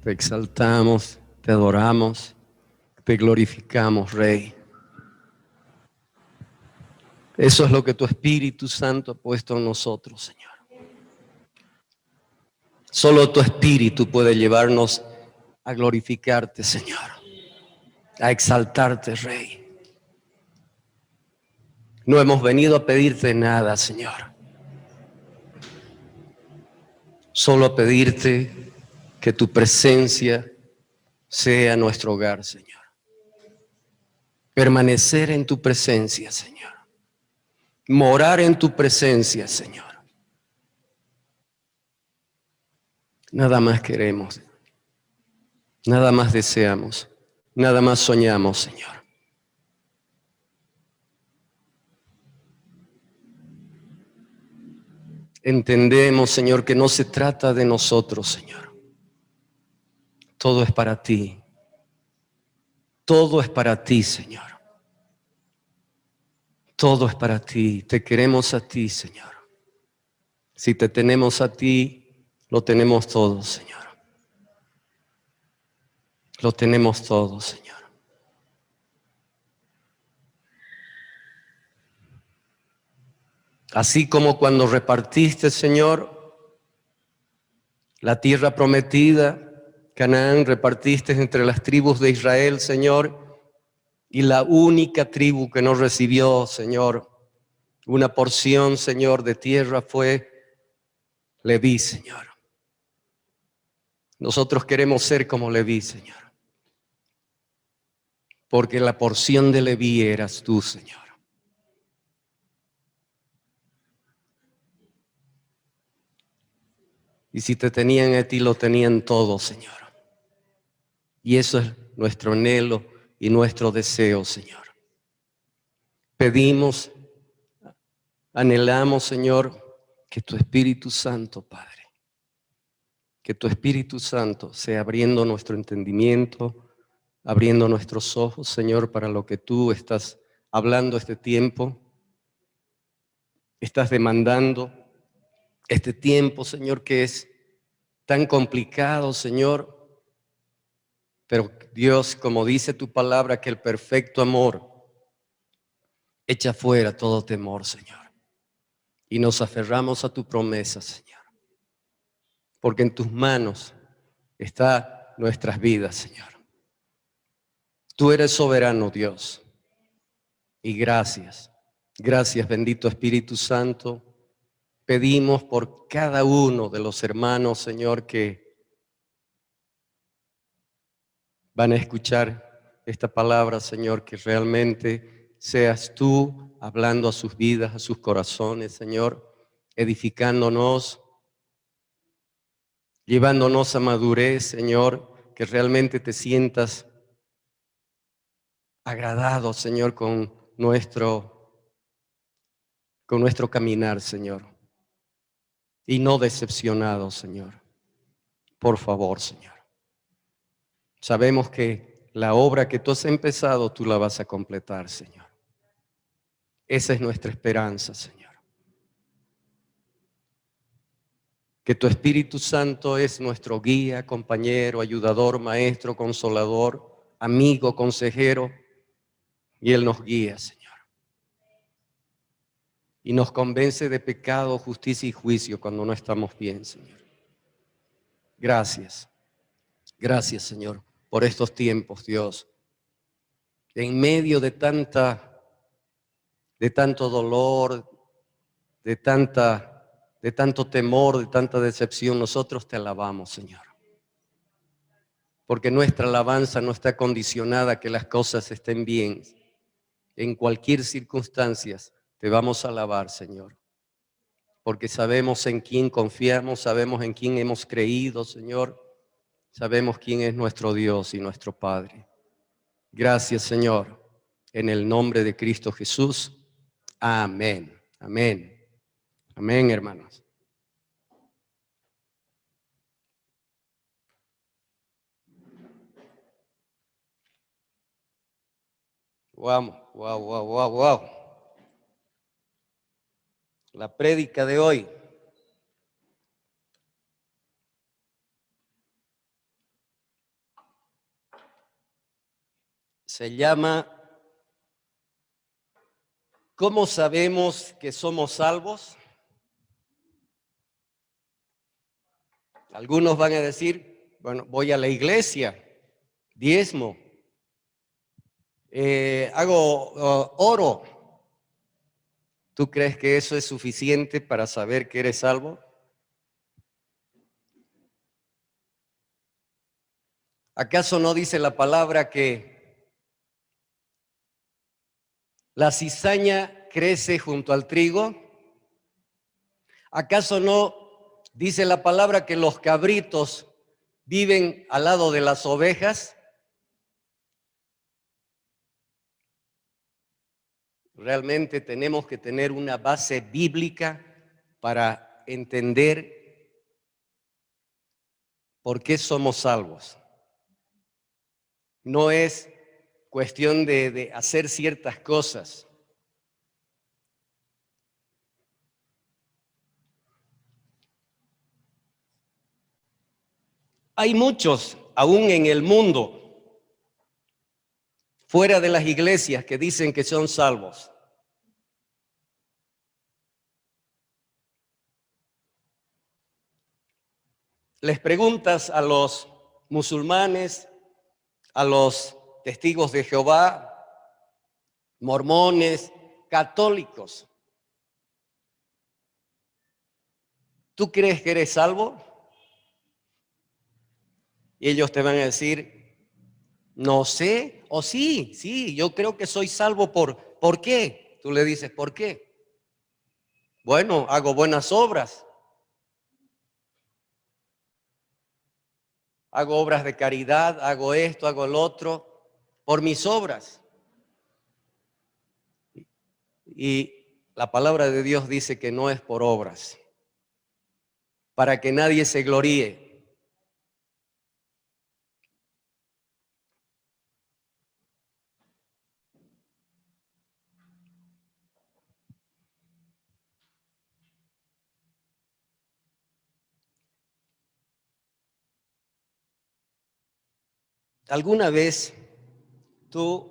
Te exaltamos, te adoramos, te glorificamos, Rey. Eso es lo que tu Espíritu Santo ha puesto en nosotros, Señor. Solo tu Espíritu puede llevarnos a glorificarte, Señor, a exaltarte, Rey. No hemos venido a pedirte nada, Señor. Solo a pedirte que tu presencia sea nuestro hogar, Señor. Permanecer en tu presencia, Señor. Morar en tu presencia, Señor. Nada más queremos, nada más deseamos, nada más soñamos, Señor. Entendemos, Señor, que no se trata de nosotros, Señor. Todo es para ti. Todo es para ti, Señor. Todo es para ti. Te queremos a ti, Señor. Si te tenemos a ti, lo tenemos todo, Señor. Lo tenemos todo, Señor. Así como cuando repartiste, Señor, la tierra prometida, Canaán, repartiste entre las tribus de Israel, Señor, y la única tribu que no recibió, Señor, una porción, Señor, de tierra fue Leví, Señor. Nosotros queremos ser como Leví, Señor, porque la porción de Leví eras tú, Señor. Y si te tenían a ti, lo tenían todo, Señor. Y eso es nuestro anhelo y nuestro deseo, Señor. Pedimos, anhelamos, Señor, que tu Espíritu Santo, Padre, que tu Espíritu Santo sea abriendo nuestro entendimiento, abriendo nuestros ojos, Señor, para lo que tú estás hablando este tiempo, estás demandando este tiempo, Señor, que es tan complicado, Señor, pero Dios, como dice tu palabra, que el perfecto amor echa fuera todo temor, Señor. Y nos aferramos a tu promesa, Señor, porque en tus manos está nuestras vidas, Señor. Tú eres soberano, Dios. Y gracias, gracias, bendito Espíritu Santo. Pedimos por cada uno de los hermanos, Señor, que van a escuchar esta palabra, Señor, que realmente seas tú hablando a sus vidas, a sus corazones, Señor, edificándonos, llevándonos a madurez, Señor, que realmente te sientas agradado, Señor, con nuestro caminar, Señor, y no decepcionado, Señor. Por favor, Señor. Sabemos que la obra que tú has empezado, tú la vas a completar, Señor. Esa es nuestra esperanza, Señor. Que tu Espíritu Santo es nuestro guía, compañero, ayudador, maestro, consolador, amigo, consejero, y Él nos guía, Señor. Y nos convence de pecado, justicia y juicio cuando no estamos bien, Señor. Gracias, gracias, Señor, por estos tiempos, Dios. En medio de tanto dolor, de tanto temor, de tanta decepción, nosotros te alabamos, Señor. Porque nuestra alabanza no está condicionada a que las cosas estén bien. En cualquier circunstancia te vamos a alabar, Señor. Porque sabemos en quién confiamos, sabemos en quién hemos creído, Señor. Sabemos quién es nuestro Dios y nuestro Padre. Gracias, Señor. En el nombre de Cristo Jesús. Amén. Amén. Amén, hermanos. Wow, wow, wow, wow, wow. La prédica de hoy. Se llama ¿Cómo sabemos que somos salvos? Algunos van a decir, bueno, voy a la iglesia, diezmo, hago oro. ¿Tú crees que eso es suficiente para saber que eres salvo? ¿Acaso no dice la palabra que la cizaña crece junto al trigo? ¿Acaso no dice la palabra que los cabritos viven al lado de las ovejas? Realmente tenemos que tener una base bíblica para entender por qué somos salvos. No es cuestión de hacer ciertas cosas. Hay muchos, aún en el mundo, fuera de las iglesias, que dicen que son salvos. Les preguntas a los musulmanes, a los testigos de Jehová, mormones, católicos, ¿tú crees que eres salvo? Y ellos te van a decir, no sé, o sí, yo creo que soy salvo ¿por qué? Tú le dices, ¿por qué? Bueno, hago buenas obras, hago obras de caridad, hago esto, hago el otro, por mis obras. Y la palabra de Dios dice que no es por obras, para que nadie se gloríe. ¿Alguna vez tú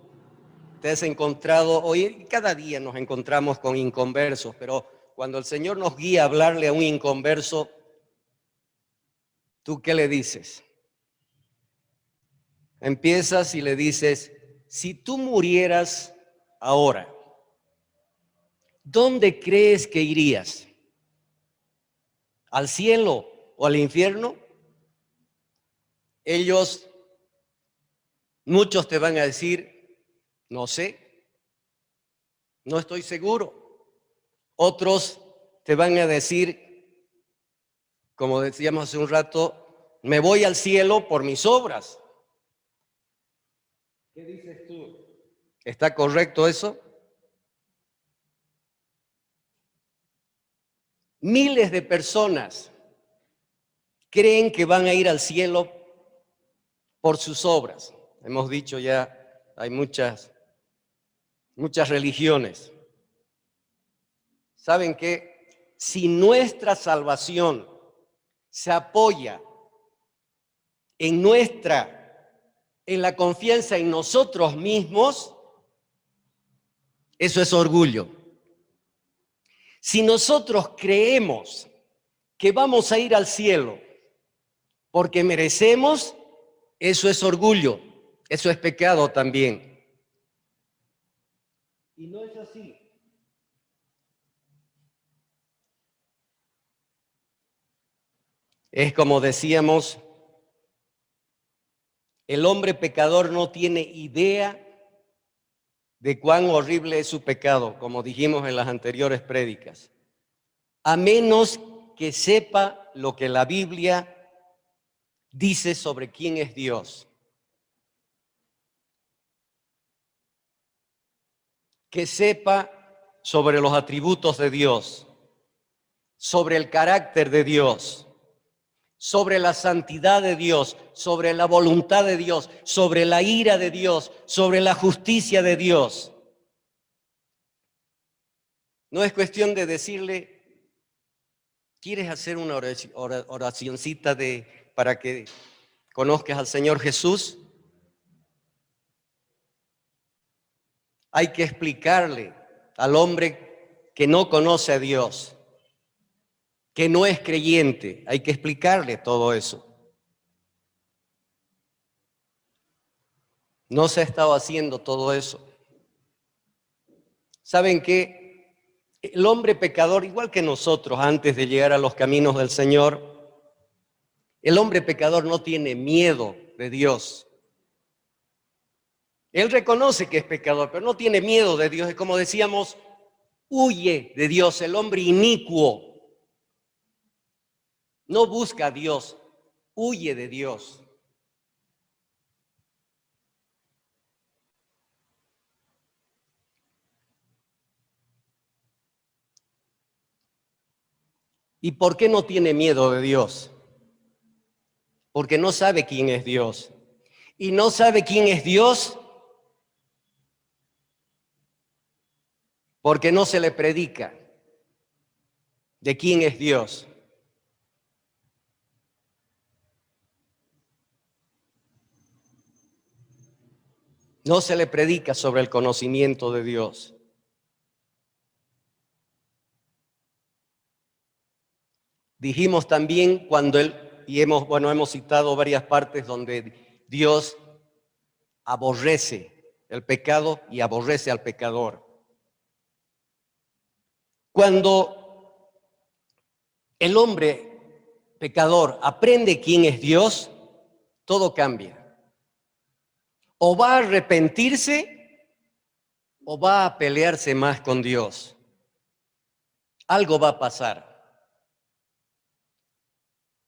te has encontrado, hoy cada día nos encontramos con inconversos, pero cuando el Señor nos guía a hablarle a un inconverso, ¿tú qué le dices? Empiezas y le dices, si tú murieras ahora, ¿dónde crees que irías? ¿Al cielo o al infierno? Ellos, muchos te van a decir, no sé, no estoy seguro. Otros te van a decir, como decíamos hace un rato, me voy al cielo por mis obras. ¿Qué dices tú? ¿Está correcto eso? Miles de personas creen que van a ir al cielo por sus obras. Hemos dicho ya, hay muchas religiones. ¿Saben qué? Si nuestra salvación se apoya en la confianza en nosotros mismos, eso es orgullo. Si nosotros creemos que vamos a ir al cielo porque merecemos, eso es orgullo, eso es pecado también. Y no es así. Es como decíamos, el hombre pecador no tiene idea de cuán horrible es su pecado, como dijimos en las anteriores prédicas, a menos que sepa lo que la Biblia dice sobre quién es Dios. Que sepa sobre los atributos de Dios, sobre el carácter de Dios, sobre la santidad de Dios, sobre la voluntad de Dios, sobre la ira de Dios, sobre la justicia de Dios. No es cuestión de decirle, ¿quieres hacer una oracioncita para que conozcas al Señor Jesús? Hay que explicarle al hombre que no conoce a Dios, que no es creyente, hay que explicarle todo eso. No se ha estado haciendo todo eso. ¿Saben qué? El hombre pecador, igual que nosotros antes de llegar a los caminos del Señor, el hombre pecador no tiene miedo de Dios. Él reconoce que es pecador, pero no tiene miedo de Dios. Es como decíamos, huye de Dios. El hombre inicuo no busca a Dios, huye de Dios. ¿Y por qué no tiene miedo de Dios? Porque no sabe quién es Dios. Y no sabe quién es Dios porque no se le predica de quién es Dios. No se le predica sobre el conocimiento de Dios. Dijimos también cuando hemos citado varias partes donde Dios aborrece el pecado y aborrece al pecador. Cuando el hombre pecador aprende quién es Dios, todo cambia. O va a arrepentirse o va a pelearse más con Dios. Algo va a pasar.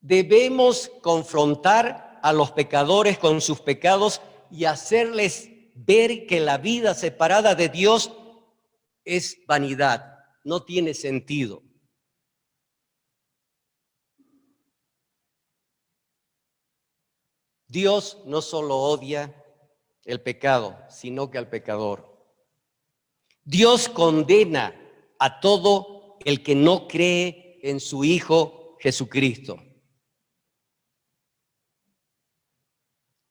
Debemos confrontar a los pecadores con sus pecados y hacerles ver que la vida separada de Dios es vanidad, no tiene sentido. Dios no solo odia el pecado, sino que al pecador. Dios condena a todo el que no cree en su Hijo Jesucristo.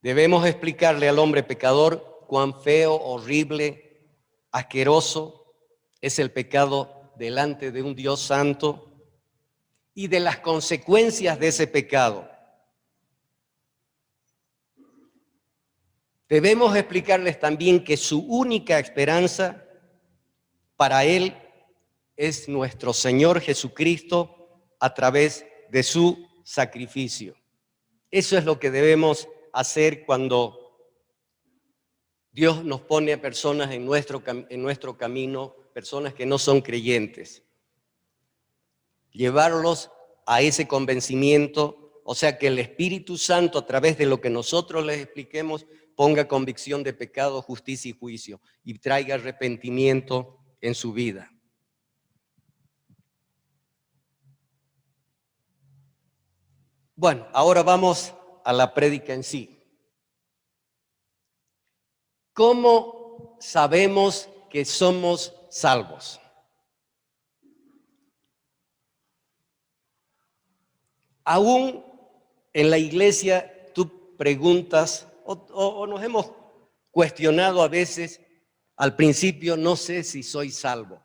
Debemos explicarle al hombre pecador cuán feo, horrible, asqueroso es el pecado delante de un Dios santo y de las consecuencias de ese pecado. Debemos explicarles también que su única esperanza para él es nuestro Señor Jesucristo a través de su sacrificio. Eso es lo que debemos hacer cuando Dios nos pone a personas en nuestro camino, personas que no son creyentes. Llevarlos a ese convencimiento, o sea, que el Espíritu Santo, a través de lo que nosotros les expliquemos, ponga convicción de pecado, justicia y juicio y traiga arrepentimiento en su vida. Bueno, ahora vamos a la prédica en sí. ¿Cómo sabemos que somos salvos? Aún en la iglesia tú preguntas o nos hemos cuestionado a veces al principio, no sé si soy salvo.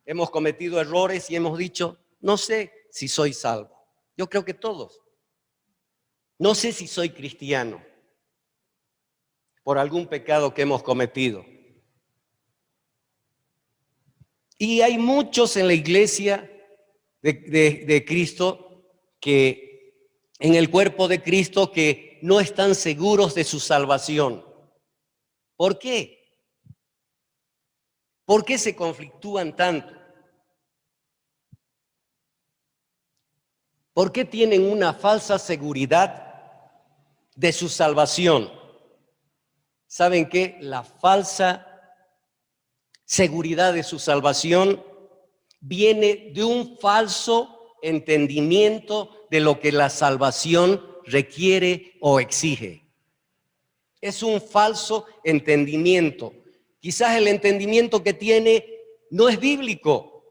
Hemos cometido errores y hemos dicho, no sé si soy salvo. Yo creo que todos. No sé si soy cristiano por algún pecado que hemos cometido. Y hay muchos en la iglesia de Cristo que en el cuerpo de Cristo que no están seguros de su salvación. ¿Por qué? ¿Por qué se conflictúan tanto? ¿Por qué tienen una falsa seguridad de su salvación? ¿Saben qué? La falsa seguridad de su salvación viene de un falso entendimiento de lo que la salvación requiere o exige. Es un falso entendimiento. Quizás el entendimiento que tiene no es bíblico.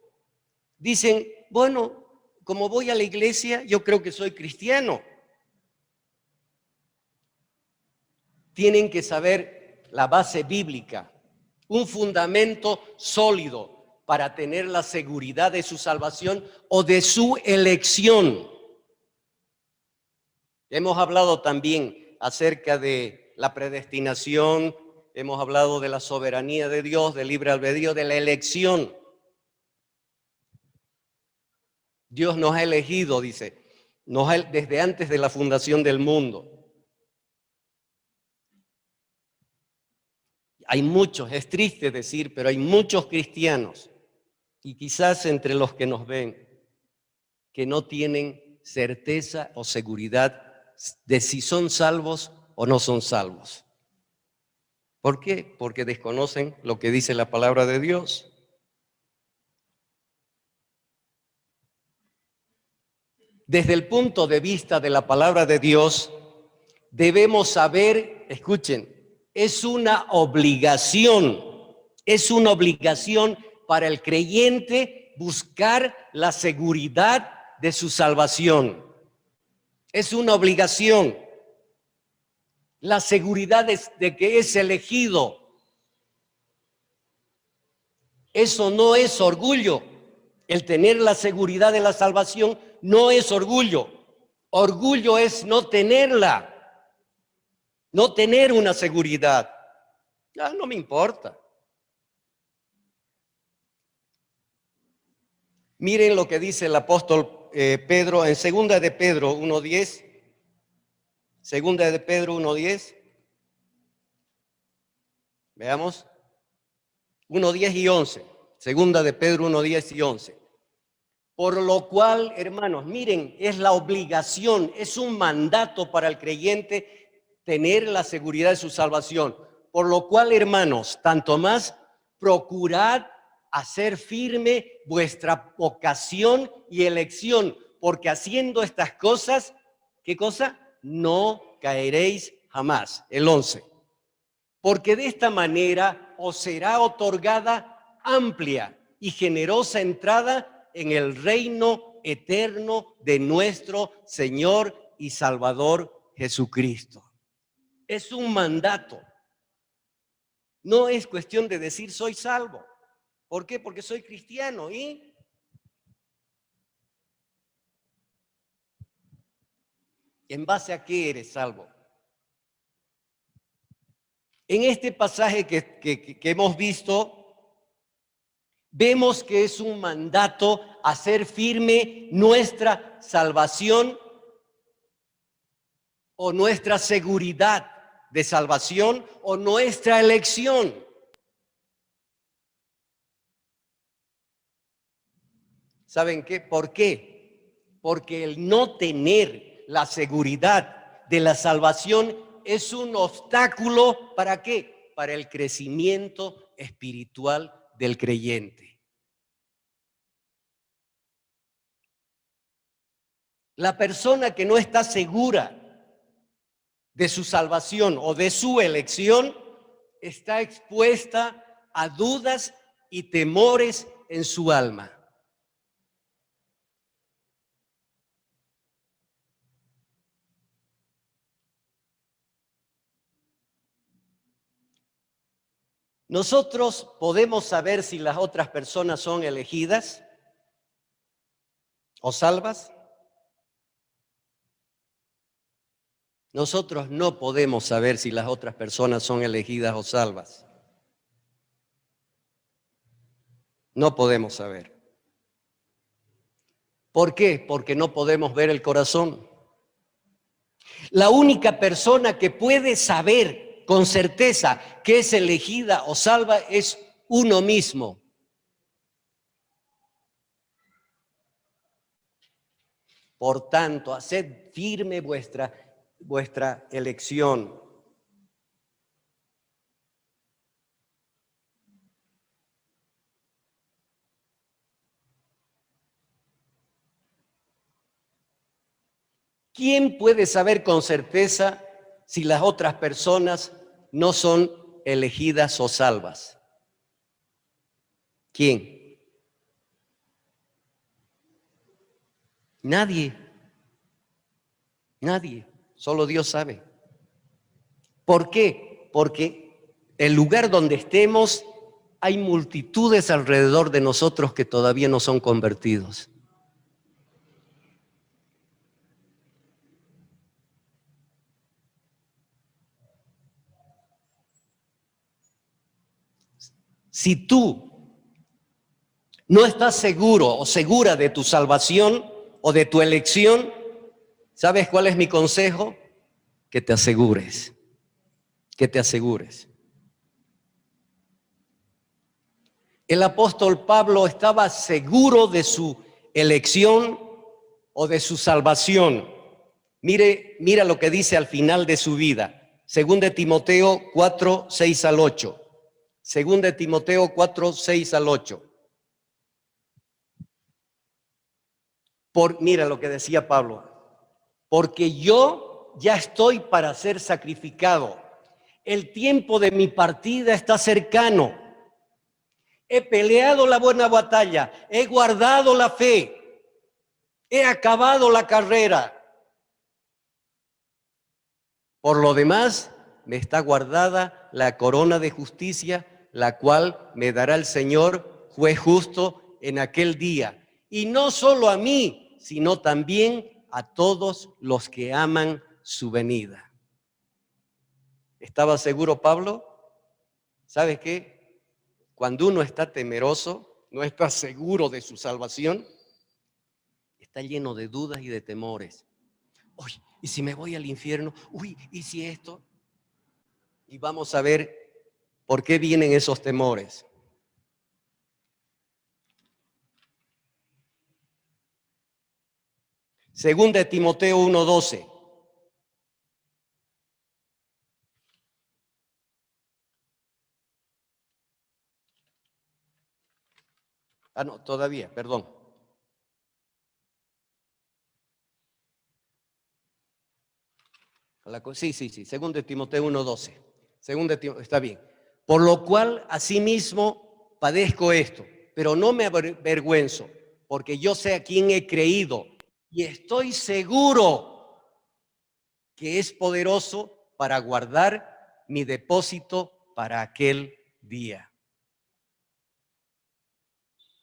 Dicen, bueno, como voy a la iglesia, yo creo que soy cristiano. Tienen que saber la base bíblica. un fundamento sólido para tener la seguridad de su salvación o de su elección. Hemos hablado también acerca de la predestinación, hemos hablado de la soberanía de Dios, del libre albedrío, de la elección. Dios nos ha elegido, dice, desde antes de la fundación del mundo. Hay muchos, es triste decir, pero hay muchos cristianos, y quizás entre los que nos ven, que no tienen certeza o seguridad de si son salvos o no son salvos. ¿Por qué? Porque desconocen lo que dice la palabra de Dios. Desde el punto de vista de la palabra de Dios, debemos saber, escuchen, es una obligación para el creyente buscar la seguridad de su salvación. Es una obligación. La seguridad de que es elegido. Eso no es orgullo. El tener la seguridad de la salvación no es orgullo. Orgullo es no tenerla. No tener una seguridad. No me importa. Miren lo que dice el apóstol Pedro en segunda de Pedro 1:10. Segunda de Pedro 1:10. Veamos. 1:10 y 11. Segunda de Pedro 1:10 y 11. Por lo cual, hermanos, miren, es la obligación, es un mandato para el creyente tener la seguridad de su salvación. Por lo cual, hermanos, tanto más procurad hacer firme vuestra vocación y elección, porque haciendo estas cosas, ¿qué cosa? No caeréis jamás. El 11. Porque de esta manera os será otorgada amplia y generosa entrada en el reino eterno de nuestro Señor y Salvador Jesucristo. Es un mandato. No es cuestión de decir soy salvo. ¿Por qué? Porque soy cristiano. ¿Y? ¿En base a qué eres salvo? En este pasaje que hemos visto, vemos que es un mandato hacer firme nuestra salvación o nuestra seguridad de salvación o nuestra elección. ¿Saben qué? ¿Por qué? Porque el no tener la seguridad de la salvación es un obstáculo, ¿para qué? Para el crecimiento espiritual del creyente. La persona que no está segura de su salvación o de su elección está expuesta a dudas y temores en su alma. Nosotros podemos saber si las otras personas son elegidas o salvas. Nosotros no podemos saber si las otras personas son elegidas o salvas. No podemos saber. ¿Por qué? Porque no podemos ver el corazón. La única persona que puede saber con certeza que es elegida o salva es uno mismo. Por tanto, haced firme vuestra elección. ¿Quién puede saber con certeza si las otras personas no son elegidas o salvas? ¿Quién? Nadie. Nadie. Solo Dios sabe. ¿Por qué? Porque el lugar donde estemos hay multitudes alrededor de nosotros que todavía no son convertidos. Si tú no estás seguro o segura de tu salvación o de tu elección, ¿sabes cuál es mi consejo? Que te asegures, que te asegures. El apóstol Pablo estaba seguro de su elección o de su salvación. Mira lo que dice al final de su vida. Según de Timoteo 4, 6 al 8. Según de Timoteo 4, 6 al 8. Mira lo que decía Pablo. Porque yo ya estoy para ser sacrificado. El tiempo de mi partida está cercano. He peleado la buena batalla. He guardado la fe. He acabado la carrera. Por lo demás, me está guardada la corona de justicia, la cual me dará el Señor, juez justo, en aquel día. Y no solo a mí, sino también a todos los que aman su venida. ¿Estaba seguro Pablo? ¿Sabes qué? Cuando uno está temeroso, no está seguro de su salvación, está lleno de dudas y de temores. Uy, ¿y si me voy al infierno? Uy, ¿y si esto? Y vamos a ver por qué vienen esos temores. Según de Timoteo 1:12. No, todavía, perdón. Sí. Según de Timoteo 1:12. Según de Timoteo, está bien. Por lo cual, asimismo, padezco esto, pero no me avergüenzo, porque yo sé a quién he creído y estoy seguro que es poderoso para guardar mi depósito para aquel día.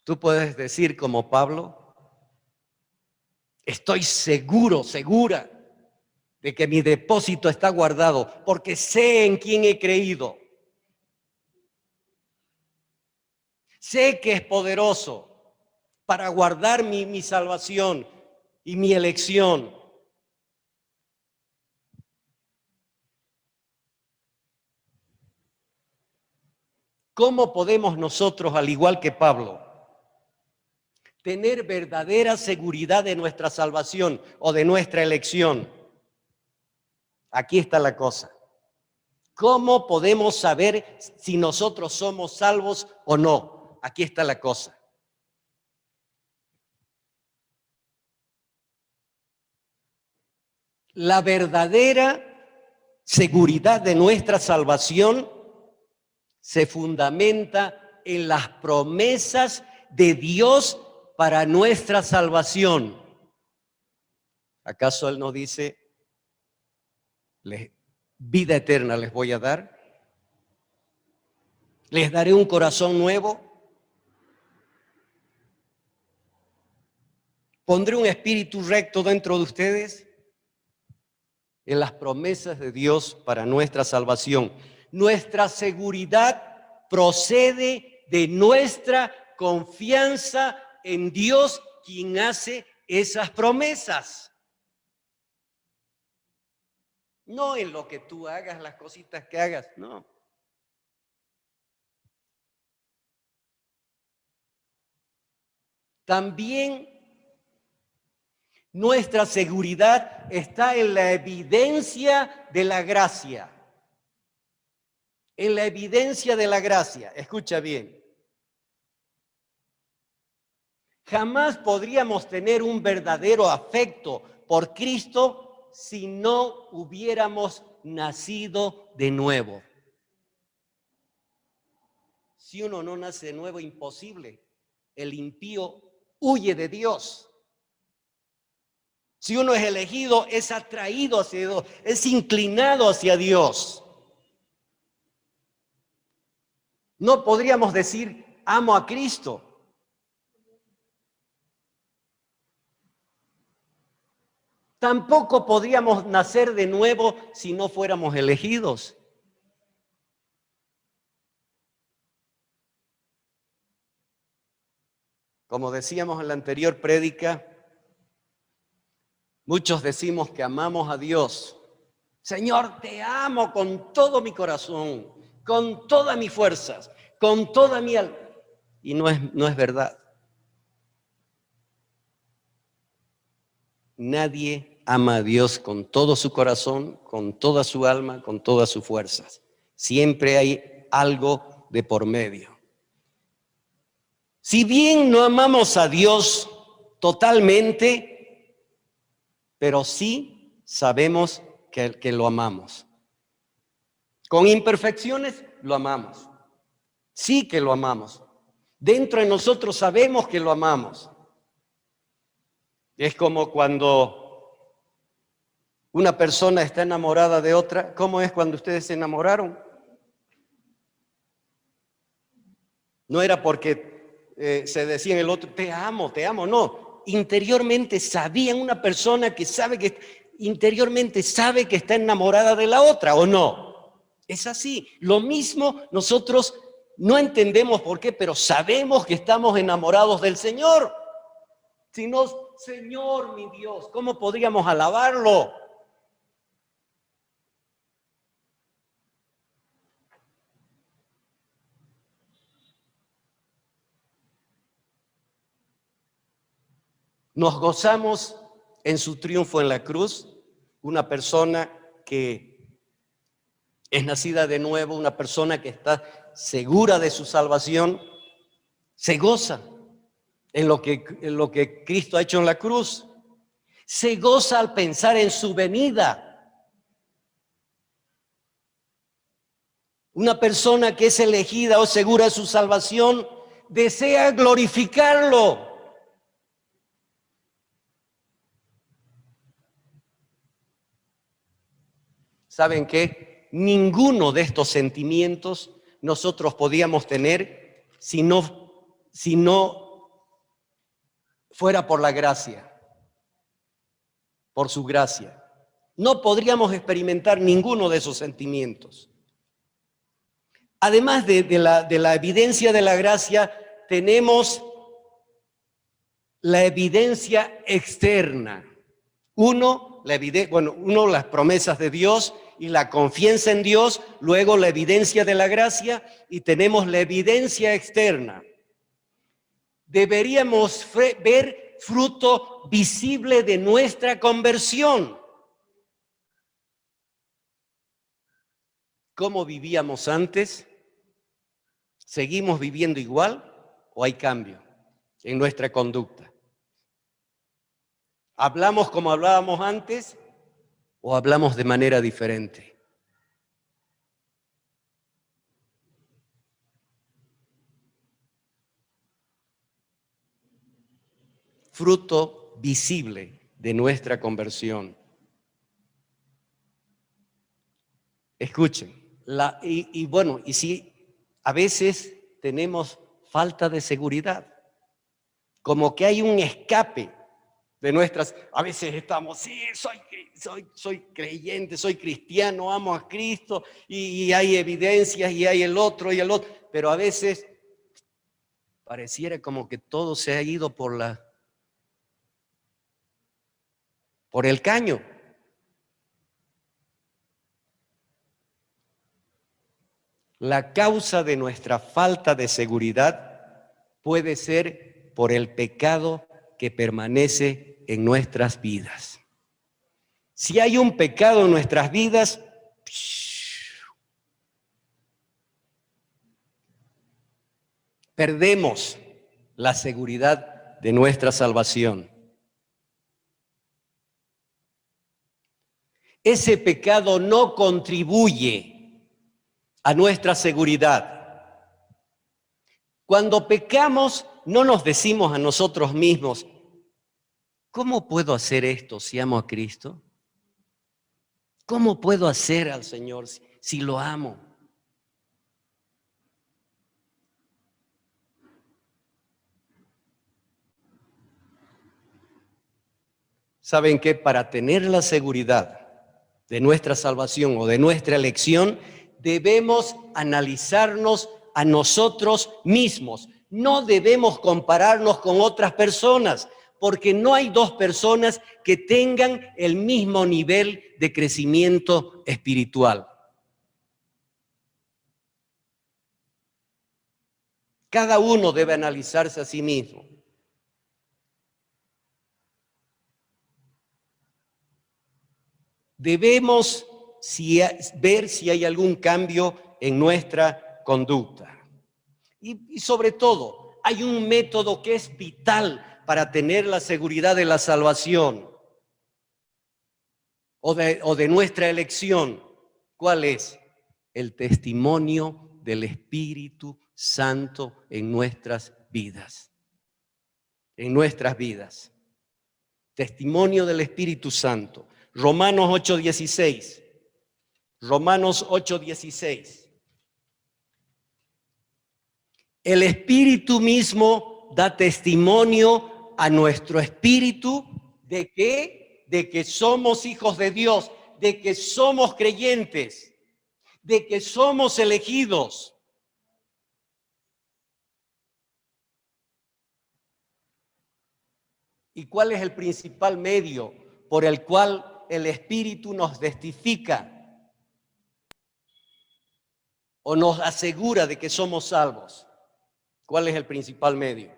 Tú puedes decir como Pablo, estoy seguro, segura de que mi depósito está guardado, porque sé en quién he creído. Sé que es poderoso para guardar mi salvación y mi elección. ¿Cómo podemos nosotros, al igual que Pablo, tener verdadera seguridad de nuestra salvación o de nuestra elección? Aquí está la cosa. ¿Cómo podemos saber si nosotros somos salvos o no? Aquí está la cosa. La verdadera seguridad de nuestra salvación se fundamenta en las promesas de Dios para nuestra salvación. ¿Acaso Él nos dice, vida eterna les voy a dar? ¿Les daré un corazón nuevo? ¿Pondré un espíritu recto dentro de ustedes? En las promesas de Dios para nuestra salvación. Nuestra seguridad procede de nuestra confianza en Dios, quien hace esas promesas. No en lo que tú hagas, las cositas que hagas, no. También nuestra seguridad está en la evidencia de la gracia. En la evidencia de la gracia. Escucha bien. Jamás podríamos tener un verdadero afecto por Cristo si no hubiéramos nacido de nuevo. Si uno no nace de nuevo, imposible. El impío huye de Dios. Si uno es elegido, es atraído hacia Dios, es inclinado hacia Dios. No podríamos decir, amo a Cristo. Tampoco podríamos nacer de nuevo si no fuéramos elegidos. Como decíamos en la anterior prédica, muchos decimos que amamos a Dios. Señor, te amo con todo mi corazón, con todas mis fuerzas, con toda mi alma. Y no es verdad. Nadie ama a Dios con todo su corazón, con toda su alma, con todas sus fuerzas. Siempre hay algo de por medio. Si bien no amamos a Dios totalmente, pero sí sabemos que lo amamos. Con imperfecciones lo amamos. Sí que lo amamos. Dentro de nosotros sabemos que lo amamos. Es como cuando una persona está enamorada de otra. ¿Cómo es cuando ustedes se enamoraron? No era porque se decía en el otro, te amo, no. Interiormente sabían una persona que sabe que, interiormente sabe que está enamorada de la otra, ¿o no? Es así. Lo mismo nosotros no entendemos por qué, pero sabemos que estamos enamorados del Señor. Si no, Señor, mi Dios, ¿cómo podríamos alabarlo? Nos gozamos en su triunfo en la cruz, una persona que es nacida de nuevo, una persona que está segura de su salvación, se goza en lo que Cristo ha hecho en la cruz, se goza al pensar en su venida. Una persona que es elegida o segura de su salvación desea glorificarlo. ¿Saben qué? Ninguno de estos sentimientos nosotros podíamos tener si no fuera por la gracia, por su gracia. No podríamos experimentar ninguno de esos sentimientos. Además de la evidencia de la gracia, tenemos la evidencia externa. Uno, las promesas de Dios y la confianza en Dios, luego la evidencia de la gracia y tenemos la evidencia externa. Deberíamos ver fruto visible de nuestra conversión. ¿Cómo vivíamos antes? ¿Seguimos viviendo igual o hay cambio en nuestra conducta? ¿Hablamos como hablábamos antes o hablamos de manera diferente? Fruto visible de nuestra conversión. Escuchen, y si a veces tenemos falta de seguridad, como que hay un escape de nuestras, a veces estamos, sí, soy creyente, soy cristiano, amo a Cristo, y hay evidencias, y hay el otro, pero a veces pareciera como que todo se ha ido por el caño. La causa de nuestra falta de seguridad puede ser por el pecado que permanece en nuestras vidas. Si hay un pecado en nuestras vidas, perdemos la seguridad de nuestra salvación. Ese pecado no contribuye a nuestra seguridad. Cuando pecamos, no nos decimos a nosotros mismos, ¿cómo puedo hacer esto si amo a Cristo? ¿Cómo puedo hacer al Señor si lo amo? ¿Saben qué? Para tener la seguridad de nuestra salvación o de nuestra elección, debemos analizarnos a nosotros mismos. No debemos compararnos con otras personas, porque no hay dos personas que tengan el mismo nivel de crecimiento espiritual. Cada uno debe analizarse a sí mismo. Debemos ver si hay algún cambio en nuestra conducta. Y sobre todo, hay un método que es vital para tener la seguridad de la salvación o de nuestra elección. ¿Cuál es? El testimonio del Espíritu Santo en nuestras vidas. En nuestras vidas. Testimonio del Espíritu Santo. Romanos 8:16. Romanos 8:16. El Espíritu mismo da testimonio a nuestro espíritu de que somos hijos de Dios, de que somos creyentes, de que somos elegidos. ¿Y cuál es el principal medio por el cual el Espíritu nos testifica o nos asegura de que somos salvos? ¿Cuál es el principal medio?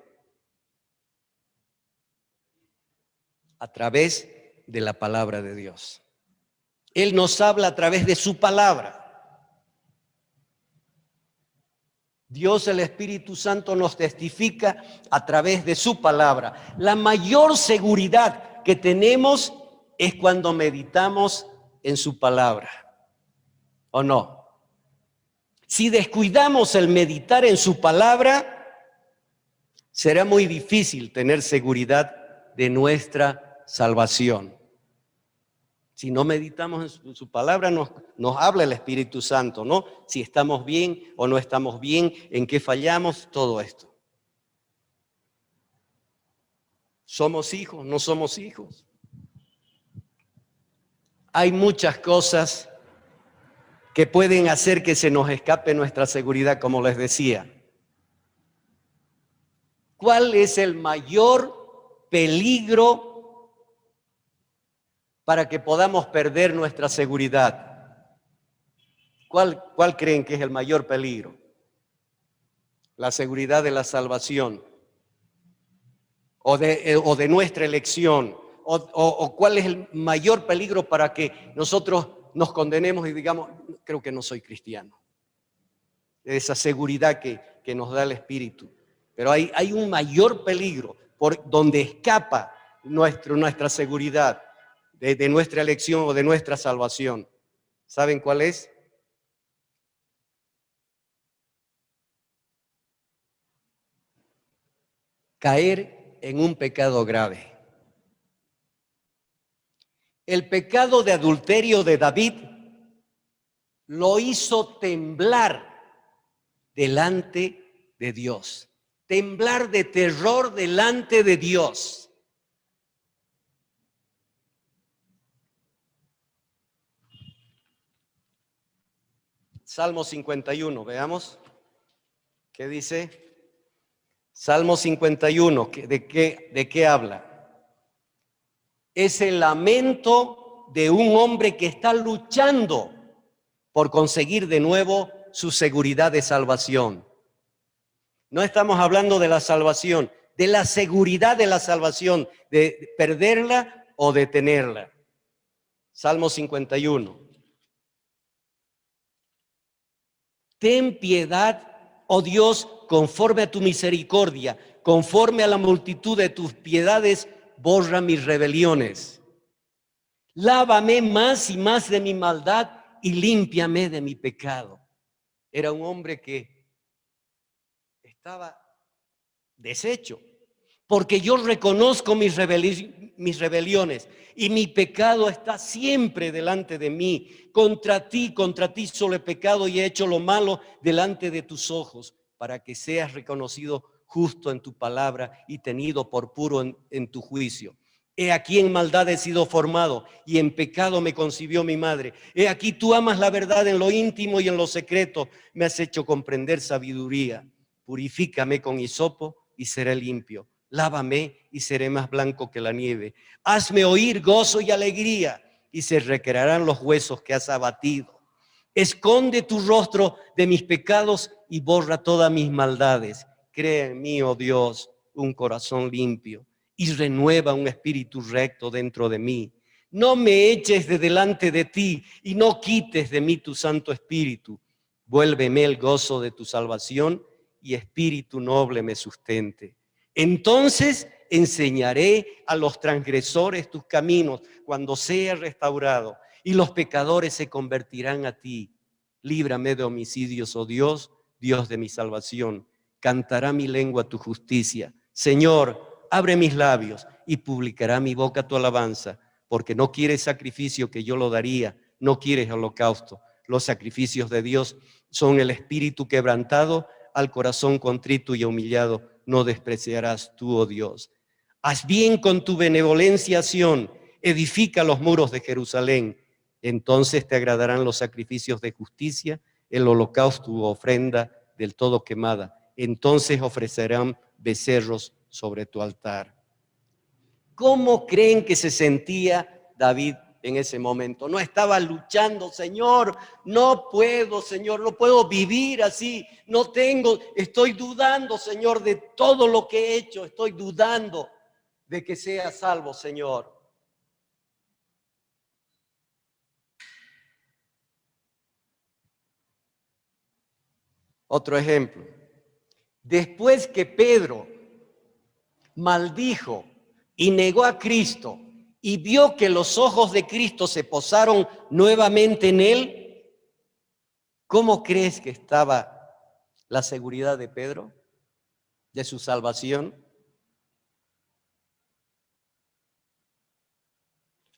A través de la palabra de Dios. Él nos habla a través de su palabra. Dios, el Espíritu Santo, nos testifica a través de su palabra. La mayor seguridad que tenemos es cuando meditamos en su palabra. ¿O no? Si descuidamos el meditar en su palabra, será muy difícil tener seguridad de nuestra salvación. Si no meditamos en su palabra, nos habla el Espíritu Santo, ¿no? Si estamos bien o no estamos bien, en qué fallamos, todo esto. ¿Somos hijos? ¿No somos hijos? Hay muchas cosas que pueden hacer que se nos escape nuestra seguridad, como les decía. ¿Cuál es el mayor peligro para que podamos perder nuestra seguridad? ¿Cuál creen que es el mayor peligro? La seguridad de la salvación o de nuestra elección, o cuál es el mayor peligro para que nosotros nos condenemos y digamos, creo que no soy cristiano. Esa seguridad que nos da el Espíritu. Pero hay un mayor peligro por donde escapa nuestra seguridad de nuestra elección o de nuestra salvación. ¿Saben cuál es? Caer en un pecado grave. El pecado de adulterio de David lo hizo temblar delante de Dios. Temblar de terror delante de Dios. Salmo 51, veamos. ¿Qué dice? Salmo 51, ¿de qué habla? Es el lamento de un hombre que está luchando por conseguir de nuevo su seguridad de salvación. No estamos hablando de la salvación, de la seguridad de la salvación, de perderla o de tenerla. Salmo 51. Ten piedad, oh Dios, conforme a tu misericordia, conforme a la multitud de tus piedades, borra mis rebeliones. Lávame más y más de mi maldad y límpiame de mi pecado. Era un hombre que estaba deshecho, porque yo reconozco mis rebeliones y mi pecado está siempre delante de mí. Contra ti solo he pecado y he hecho lo malo delante de tus ojos, para que seas reconocido justo en tu palabra y tenido por puro en tu juicio. He aquí en maldad he sido formado y en pecado me concibió mi madre. He aquí tú amas la verdad en lo íntimo y en lo secreto. Me has hecho comprender sabiduría. Purifícame con hisopo y seré limpio. Lávame y seré más blanco que la nieve. Hazme oír gozo y alegría y se recrearán los huesos que has abatido. Esconde tu rostro de mis pecados y borra todas mis maldades. Crea en mí, oh Dios, un corazón limpio y renueva un espíritu recto dentro de mí. No me eches de delante de ti y no quites de mí tu Santo Espíritu. Vuélveme el gozo de tu salvación y espíritu noble me sustente. Entonces enseñaré a los transgresores tus caminos cuando sea restaurado y los pecadores se convertirán a ti. Líbrame de homicidios, oh Dios, Dios de mi salvación. Cantará mi lengua tu justicia. Señor, abre mis labios y publicará mi boca tu alabanza, porque no quieres sacrificio que yo lo daría, no quieres holocausto. Los sacrificios de Dios son el espíritu quebrantado, al corazón contrito y humillado no despreciarás tú, oh Dios. Haz bien con tu benevolencia, Sión, edifica los muros de Jerusalén. Entonces te agradarán los sacrificios de justicia, el holocausto u ofrenda del todo quemada. Entonces ofrecerán becerros sobre tu altar. ¿Cómo creen que se sentía David en ese momento? No estaba luchando, Señor, no puedo, Señor, no puedo vivir así, no tengo, estoy dudando, Señor, de todo lo que he hecho, estoy dudando de que sea salvo, Señor. Otro ejemplo. Después que Pedro maldijo y negó a Cristo y vio que los ojos de Cristo se posaron nuevamente en él, ¿cómo crees que estaba la seguridad de Pedro, de su salvación?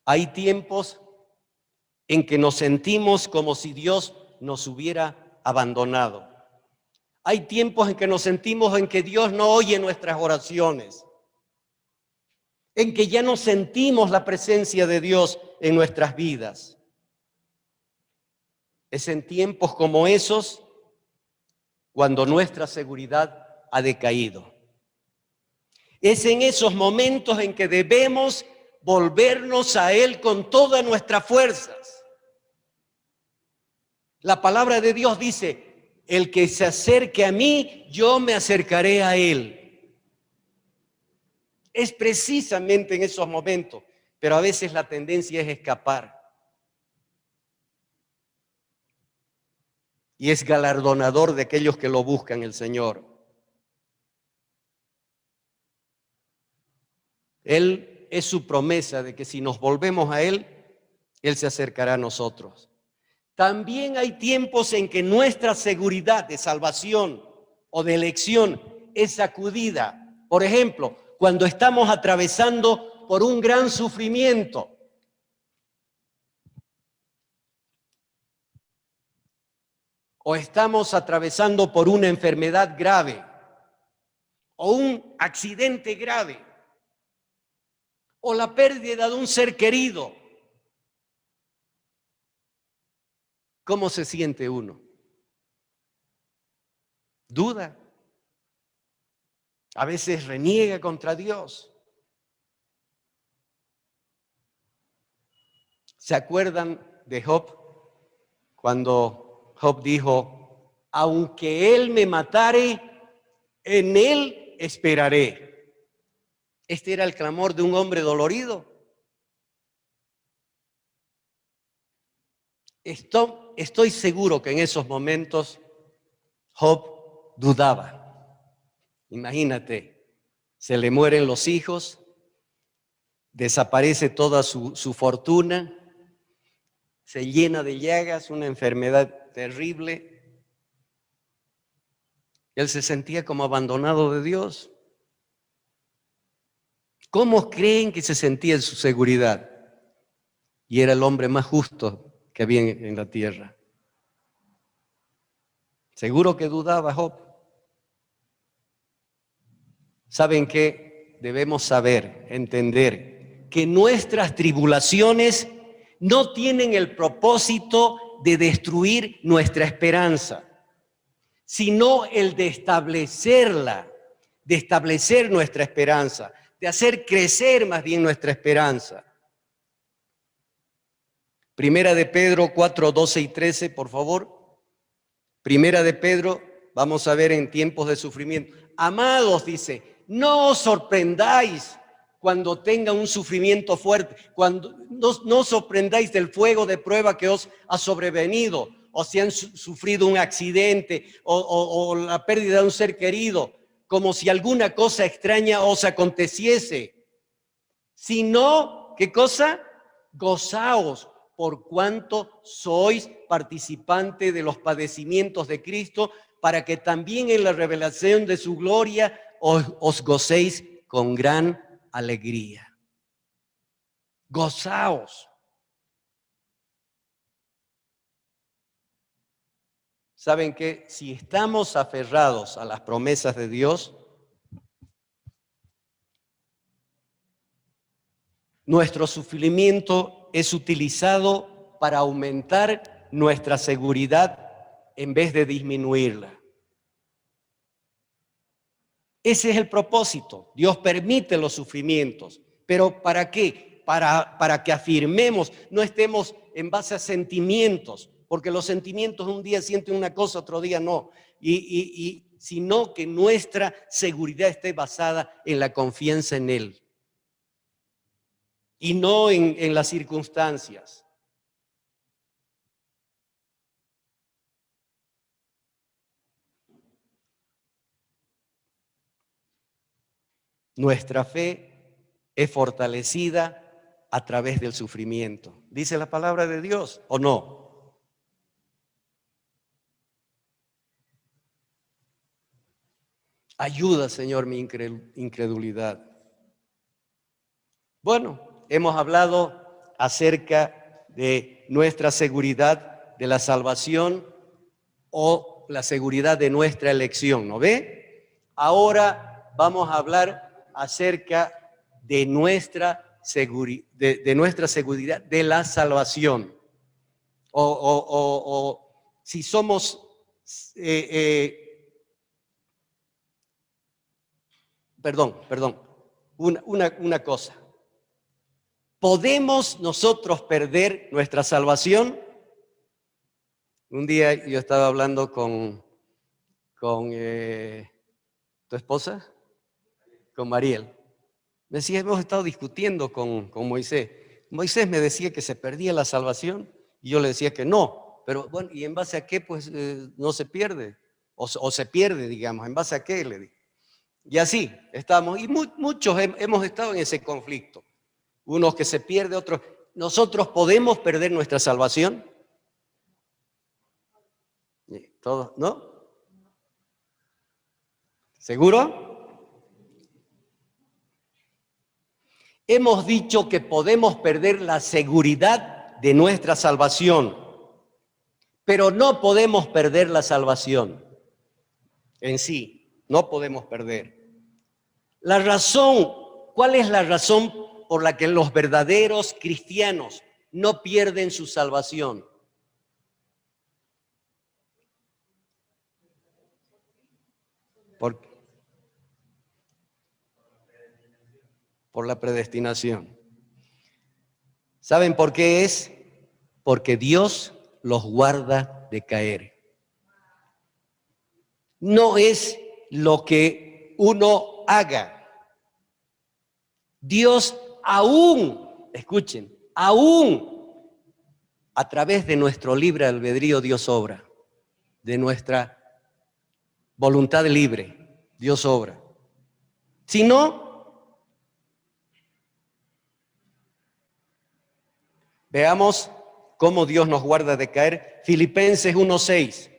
Hay tiempos en que nos sentimos como si Dios nos hubiera abandonado. Hay tiempos en que nos sentimos en que Dios no oye nuestras oraciones, en que ya no sentimos la presencia de Dios en nuestras vidas. Es en tiempos como esos cuando nuestra seguridad ha decaído. Es en esos momentos en que debemos volvernos a Él con todas nuestras fuerzas. La palabra de Dios dice, el que se acerque a mí, yo me acercaré a Él. Es precisamente en esos momentos, pero a veces la tendencia es escapar. Y es galardonador de aquellos que lo buscan el Señor. Él es su promesa de que si nos volvemos a Él, Él se acercará a nosotros. También hay tiempos en que nuestra seguridad de salvación o de elección es sacudida. Por ejemplo, cuando estamos atravesando por un gran sufrimiento. O estamos atravesando por una enfermedad grave o un accidente grave o la pérdida de un ser querido. ¿Cómo se siente uno? Duda. A veces reniega contra Dios. ¿Se acuerdan de Job? Cuando Job dijo, aunque él me matare, en él esperaré. Este era el clamor de un hombre dolorido. Estoy seguro que en esos momentos Job dudaba. Imagínate, se le mueren los hijos, desaparece toda su fortuna, se llena de llagas, una enfermedad terrible. Él se sentía como abandonado de Dios. ¿Cómo creen que se sentía en su seguridad? Y era el hombre más justo que había en la tierra. Seguro que dudaba Job. ¿Saben qué? Debemos saber, entender que nuestras tribulaciones no tienen el propósito de destruir nuestra esperanza, sino el de establecerla, de establecer nuestra esperanza, de hacer crecer más bien nuestra esperanza. Primera de Pedro 4, 12 y 13, por favor. Primera de Pedro, vamos a ver en tiempos de sufrimiento. Amados, dice, no os sorprendáis cuando tenga un sufrimiento fuerte, cuando no os sorprendáis del fuego de prueba que os ha sobrevenido, o si han sufrido un accidente o la pérdida de un ser querido, como si alguna cosa extraña os aconteciese. Sino, ¿qué cosa? Gozaos por cuanto sois participante de los padecimientos de Cristo, para que también en la revelación de su gloria os gocéis con gran alegría. Gozaos. ¿Saben qué? Si estamos aferrados a las promesas de Dios, nuestro sufrimiento es utilizado para aumentar nuestra seguridad en vez de disminuirla. Ese es el propósito. Dios permite los sufrimientos. ¿Pero para qué? Para que afirmemos, no estemos en base a sentimientos, porque los sentimientos un día sienten una cosa, otro día no. Sino que nuestra seguridad esté basada en la confianza en Él y no en las circunstancias. Nuestra fe es fortalecida a través del sufrimiento. ¿Dice la palabra de Dios o no? Ayuda, Señor, mi incredulidad. Bueno, hemos hablado acerca de nuestra seguridad de la salvación o la seguridad de nuestra elección, ¿no ve? Ahora vamos a hablar acerca de nuestra seguridad de la salvación. O si somos perdón, una cosa. ¿Podemos nosotros perder nuestra salvación? Un día yo estaba hablando con tu esposa, con Mariel. Me decía, hemos estado discutiendo con Moisés. Moisés me decía que se perdía la salvación y yo le decía que no. Pero bueno, ¿y en base a qué? Pues no se pierde. O se pierde, digamos. ¿En base a qué? Le dije. Y así estamos. Y muchos hemos estado en ese conflicto. Unos que se pierde, otros. ¿Nosotros podemos perder nuestra salvación? ¿Todos? ¿No? ¿Seguro? Hemos dicho que podemos perder la seguridad de nuestra salvación, pero no podemos perder la salvación en sí. No podemos perder. La razón, ¿cuál es la razón por la que los verdaderos cristianos no pierden su salvación? Por la predestinación. ¿Saben por qué es? Porque Dios los guarda de caer. No es lo que uno haga. Dios aún, escuchen, aún a través de nuestro libre albedrío Dios obra, de nuestra voluntad libre Dios obra. Si no, veamos cómo Dios nos guarda de caer. Filipenses 1:6.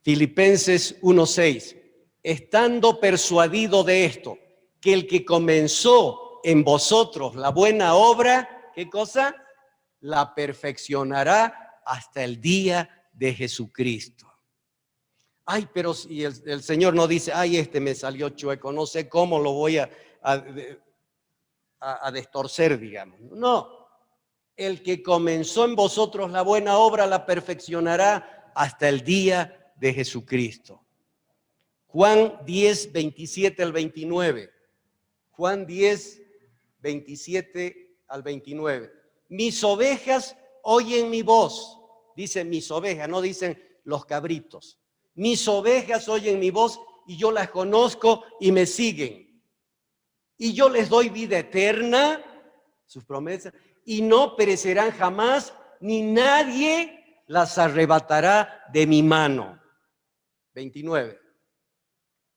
Filipenses 1:6. Estando persuadido de esto, que el que comenzó en vosotros la buena obra, ¿qué cosa? La perfeccionará hasta el día de Jesucristo. Ay, pero si el Señor no dice, ay, este me salió chueco, no sé cómo lo voy a a destorcer, digamos. No, el que comenzó en vosotros la buena obra la perfeccionará hasta el día de Jesucristo. Juan 10, 27 al 29. Juan 10, 27 al 29. Mis ovejas oyen mi voz. Dicen mis ovejas, no dicen los cabritos. Mis ovejas oyen mi voz y yo las conozco y me siguen. Y yo les doy vida eterna, sus promesas, y no perecerán jamás, ni nadie las arrebatará de mi mano. 29.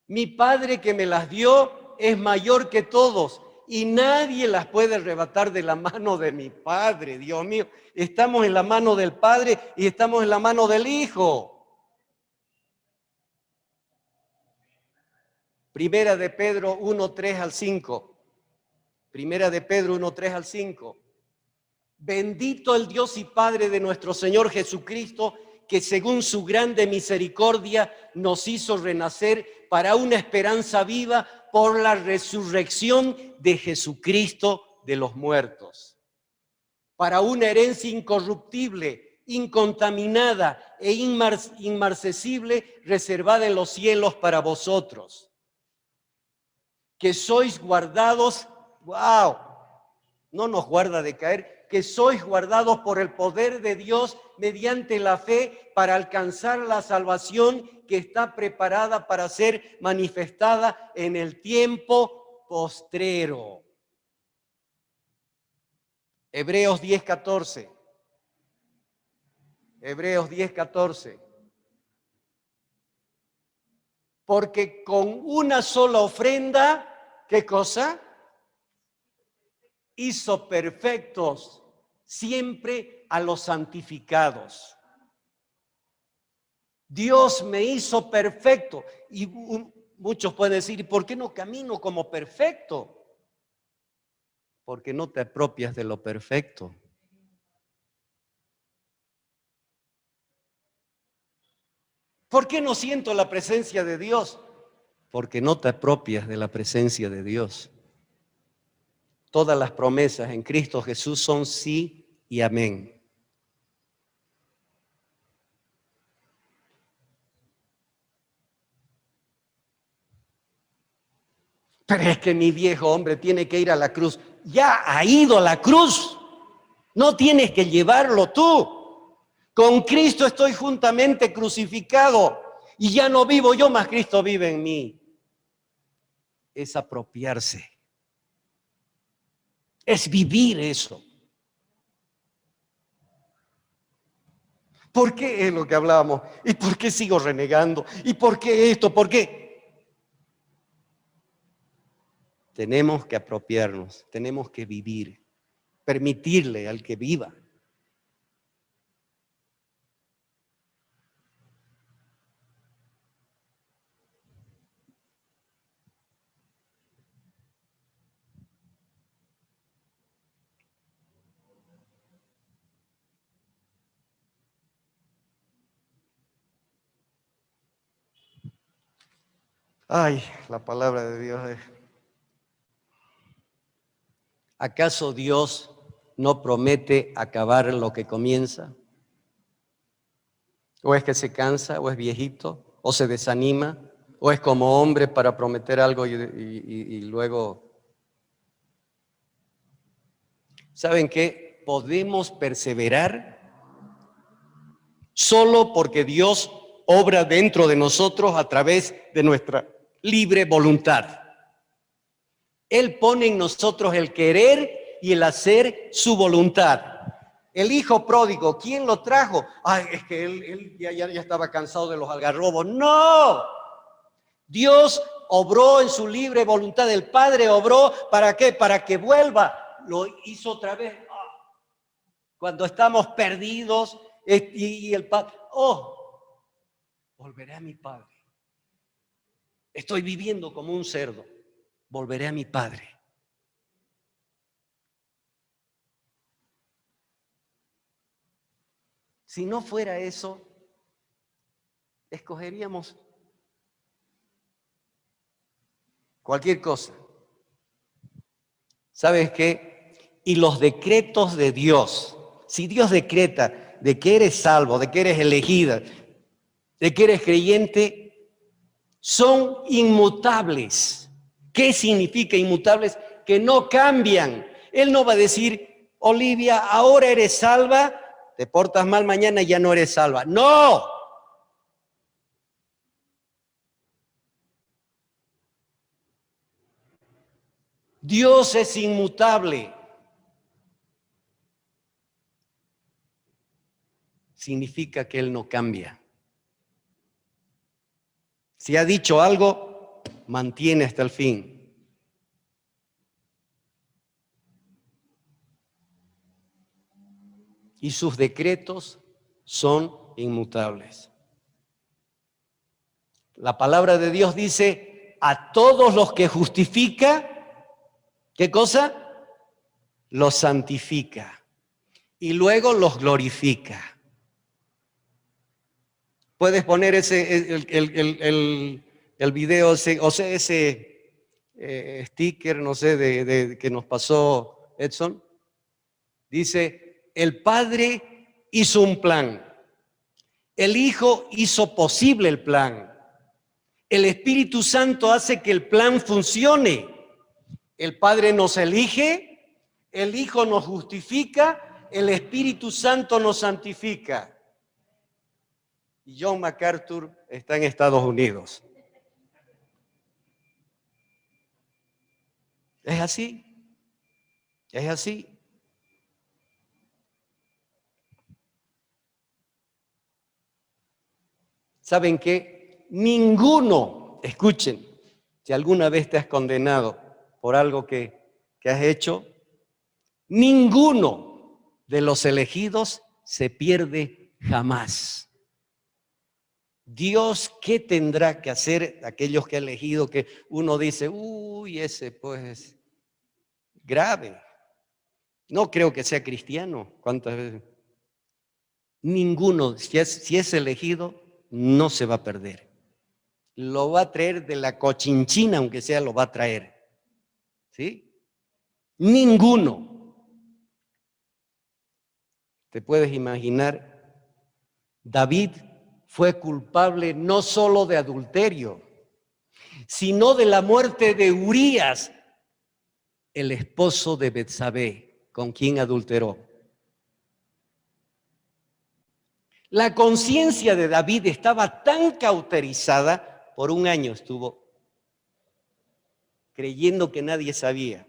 Mi Padre que me las dio es mayor que todos y nadie las puede arrebatar de la mano de mi Padre. Dios mío, estamos en la mano del Padre y estamos en la mano del Hijo. Primera de Pedro 1, 3 al 5. Primera de Pedro 1, 3 al 5. Bendito el Dios y Padre de nuestro Señor Jesucristo, que según su grande misericordia nos hizo renacer para una esperanza viva por la resurrección de Jesucristo de los muertos, para una herencia incorruptible, incontaminada e inmarcesible, reservada en los cielos para vosotros, que sois guardados, wow, no nos guarda de caer, que sois guardados por el poder de Dios mediante la fe para alcanzar la salvación que está preparada para ser manifestada en el tiempo postrero. Hebreos 10:14. Hebreos 10:14. Porque con una sola ofrenda, ¿qué cosa? Hizo perfectos siempre a los santificados. Dios me hizo perfecto. Y muchos pueden decir, ¿por qué no camino como perfecto? Porque no te apropias de lo perfecto. ¿Por qué no siento la presencia de Dios? Porque no te apropias de la presencia de Dios. Todas las promesas en Cristo Jesús son sí y amén. Pero es que mi viejo hombre tiene que ir a la cruz. Ya ha ido a la cruz. No tienes que llevarlo tú. Con Cristo estoy juntamente crucificado y ya no vivo yo, mas Cristo vive en mí. Es apropiarse. Es vivir eso. ¿Por qué es lo que hablábamos? ¿Y por qué sigo renegando? ¿Y por qué esto? ¿Por qué? Tenemos que apropiarnos, tenemos que vivir, permitirle al que viva. Ay, la palabra de Dios es... ¿Acaso Dios no promete acabar lo que comienza? ¿O es que se cansa, o es viejito, o se desanima, o es como hombre para prometer algo y luego... ¿Saben qué? Podemos perseverar solo porque Dios obra dentro de nosotros a través de nuestra libre voluntad. Él pone en nosotros el querer y el hacer su voluntad. El hijo pródigo, ¿quién lo trajo? Ay, es que él ya estaba cansado de los algarrobos. ¡No! Dios obró en su libre voluntad. El Padre obró, ¿para qué? Para que vuelva. Lo hizo otra vez. Cuando estamos perdidos y el Padre, volveré a mi Padre. Estoy viviendo como un cerdo. Volveré a mi Padre. Si no fuera eso, escogeríamos cualquier cosa. ¿Sabes qué? Y los decretos de Dios, si Dios decreta de que eres salvo, de que eres elegida, de que eres creyente, son inmutables. ¿Qué significa inmutables? Que no cambian. Él no va a decir, Olivia, ahora eres salva, te portas mal mañana y ya no eres salva. ¡No! Dios es inmutable. Significa que Él no cambia. Si ha dicho algo, mantiene hasta el fin. Y sus decretos son inmutables. La palabra de Dios dice, a todos los que justifica, ¿qué cosa? Los santifica y luego los glorifica. Puedes poner el video, ese sticker, no sé, que nos pasó Edson. Dice, el Padre hizo un plan, el Hijo hizo posible el plan, el Espíritu Santo hace que el plan funcione. El Padre nos elige, el Hijo nos justifica, el Espíritu Santo nos santifica. Y John MacArthur está en Estados Unidos. Es así, es así. ¿Saben qué? Ninguno, escuchen, si alguna vez te has condenado por algo que has hecho, ninguno de los elegidos se pierde jamás. Dios, ¿qué tendrá que hacer aquellos que ha elegido que uno dice, uy, ese pues grave? No creo que sea cristiano. ¿Cuántas veces? Ninguno, si es elegido, no se va a perder. Lo va a traer de la cochinchina, aunque sea, lo va a traer. ¿Sí? Ninguno. ¿Te puedes imaginar? David fue culpable no solo de adulterio, sino de la muerte de Urías, el esposo de Betsabé, con quien adulteró. La conciencia de David estaba tan cauterizada, por un año estuvo creyendo que nadie sabía.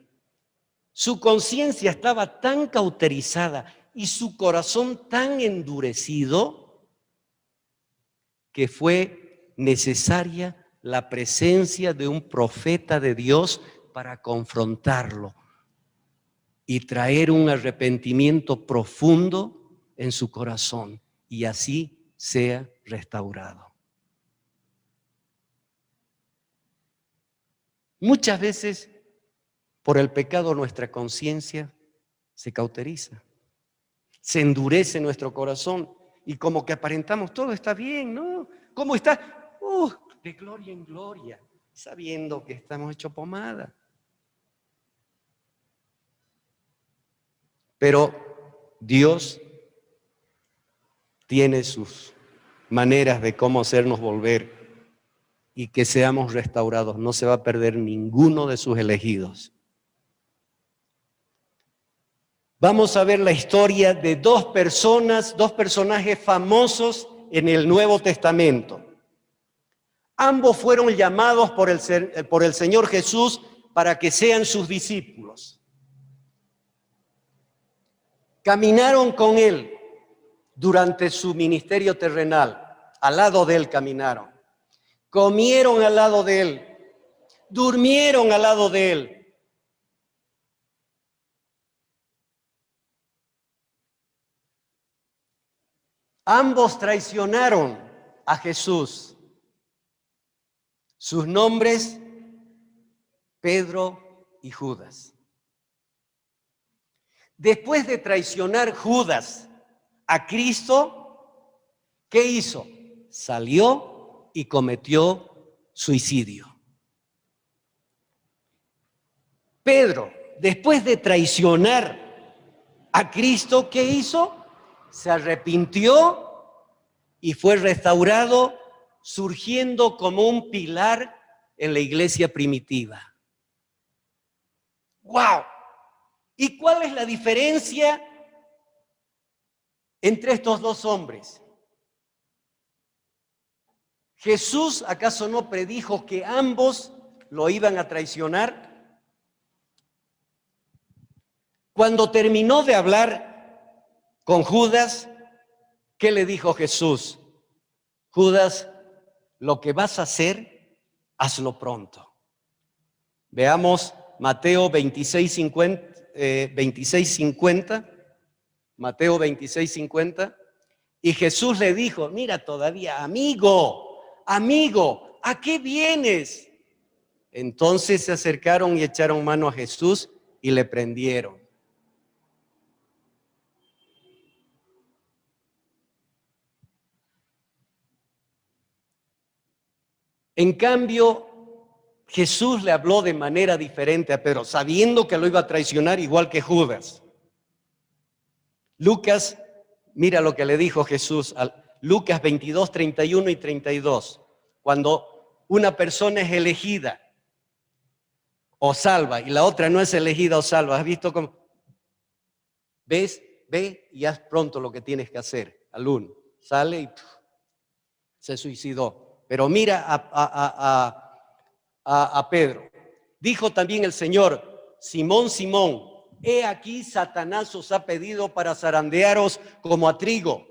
Su conciencia estaba tan cauterizada y su corazón tan endurecido que fue necesaria la presencia de un profeta de Dios para confrontarlo y traer un arrepentimiento profundo en su corazón y así sea restaurado. Muchas veces, por el pecado, nuestra conciencia se cauteriza, se endurece nuestro corazón y como que aparentamos todo está bien, ¿no? ¿Cómo está? De gloria en gloria, sabiendo que estamos hechos pomada. Pero Dios tiene sus maneras de cómo hacernos volver y que seamos restaurados. No se va a perder ninguno de sus elegidos. Vamos a ver la historia de dos personajes famosos en el Nuevo Testamento. Ambos fueron llamados por el Señor Jesús para que sean sus discípulos. Caminaron con Él durante su ministerio terrenal. Al lado de Él caminaron. Comieron al lado de Él. Durmieron al lado de Él. Ambos traicionaron a Jesús. Sus nombres, Pedro y Judas. Después de traicionar Judas a Cristo, ¿qué hizo? Salió y cometió suicidio. Pedro, después de traicionar a Cristo, ¿qué hizo? Se arrepintió y fue restaurado, surgiendo como un pilar en la iglesia primitiva. ¡Wow! ¿Y cuál es la diferencia entre estos dos hombres? ¿Jesús acaso no predijo que ambos lo iban a traicionar? Cuando terminó de hablar con Judas, ¿qué le dijo Jesús? Judas, lo que vas a hacer, hazlo pronto. Veamos Mateo 26:50. Mateo 26:50. Y Jesús le dijo, mira todavía, amigo, ¿a qué vienes? Entonces se acercaron y echaron mano a Jesús y le prendieron. En cambio, Jesús le habló de manera diferente a Pedro, sabiendo que lo iba a traicionar igual que Judas. Lucas, mira lo que le dijo Jesús a Lucas 22, 31 y 32. Cuando una persona es elegida o salva y la otra no es elegida o salva, ¿has visto cómo? ¿Ves? Ve y haz pronto lo que tienes que hacer. Al uno sale y se suicidó. Pero mira a Pedro. Dijo también el Señor, Simón, Simón, he aquí Satanás os ha pedido para zarandearos como a trigo.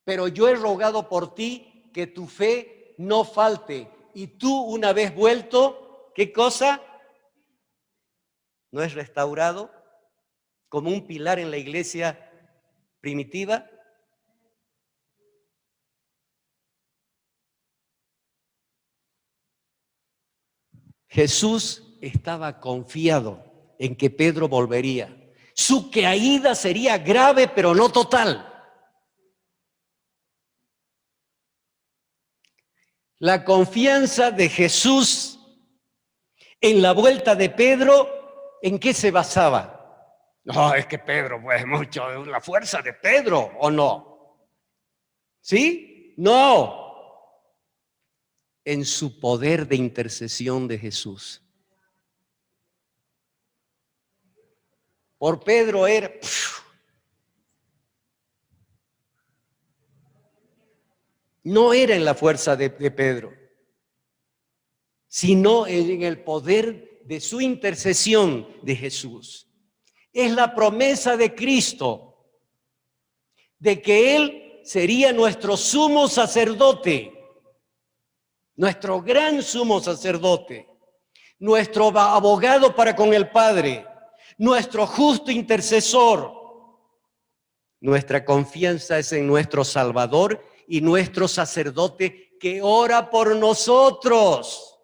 Pero yo he rogado por ti que tu fe no falte. Y tú, una vez vuelto, ¿qué cosa? ¿No es restaurado como un pilar en la iglesia primitiva? Jesús estaba confiado en que Pedro volvería. Su caída sería grave, pero no total. La confianza de Jesús en la vuelta de Pedro, ¿en qué se basaba? No, es que Pedro, pues mucho, la fuerza de Pedro, ¿o no? ¿Sí? No. En su poder de intercesión de Jesús. Por Pedro era... No era en la fuerza de Pedro, sino en el poder de su intercesión de Jesús. Es la promesa de Cristo de que Él sería nuestro sumo sacerdote, nuestro gran sumo sacerdote, nuestro abogado para con el Padre, nuestro justo intercesor. Nuestra confianza es en nuestro Salvador y nuestro sacerdote que ora por nosotros.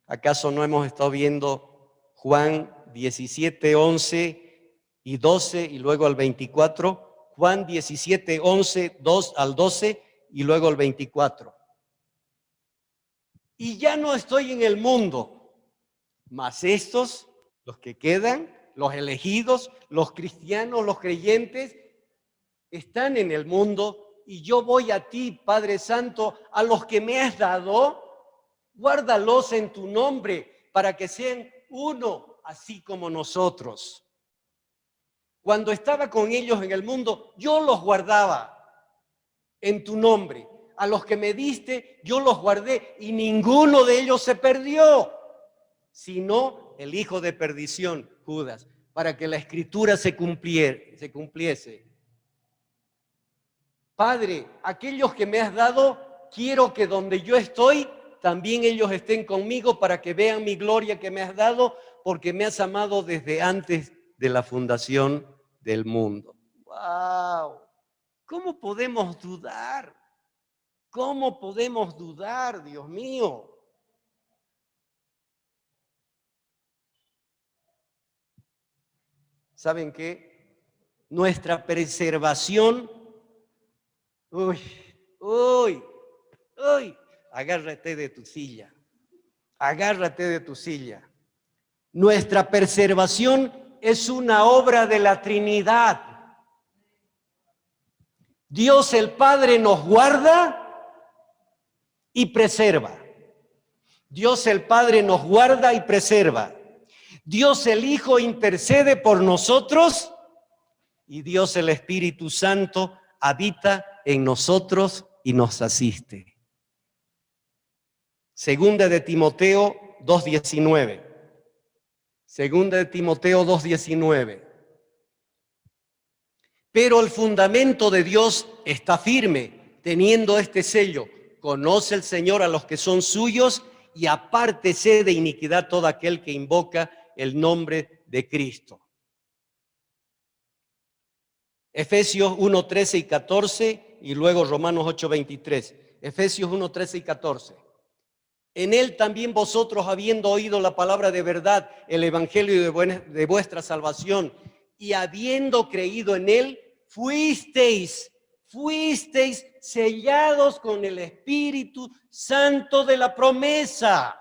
¿Acaso no hemos estado viendo Juan 17, 11 y 12 y luego al 24? Juan 17, 11, 2 al 12 y luego al 24. Y ya no estoy en el mundo, mas estos, los que quedan, los elegidos, los cristianos, los creyentes, están en el mundo y yo voy a ti, Padre Santo, a los que me has dado, guárdalos en tu nombre para que sean uno, así como nosotros. Cuando estaba con ellos en el mundo, yo los guardaba en tu nombre. A los que me diste, yo los guardé y ninguno de ellos se perdió, sino el hijo de perdición, Judas, para que la escritura se cumpliese. Padre, aquellos que me has dado, quiero que donde yo estoy, también ellos estén conmigo para que vean mi gloria que me has dado, porque me has amado desde antes de la fundación del mundo. ¡Wow! ¿Cómo podemos dudar? ¿Cómo podemos dudar, Dios mío? ¿Saben qué? Nuestra preservación, uy, agárrate de tu silla. Agárrate de tu silla. Nuestra preservación es una obra de la Trinidad. Dios el Padre nos guarda y preserva. Dios el Padre nos guarda y preserva. Dios el Hijo intercede por nosotros y Dios el Espíritu Santo habita en nosotros y nos asiste. Segunda de Timoteo 2:19. Segunda de Timoteo 2:19. Pero el fundamento de Dios está firme, teniendo este sello: conoce el Señor a los que son suyos y apártese de iniquidad todo aquel que invoca el nombre de Cristo. Efesios 1:13 y 14 y luego Romanos 8:23. Efesios 1:13 y 14. En él también vosotros, habiendo oído la palabra de verdad, el evangelio de vuestra salvación, y habiendo creído en él, fuisteis sellados con el Espíritu Santo de la promesa,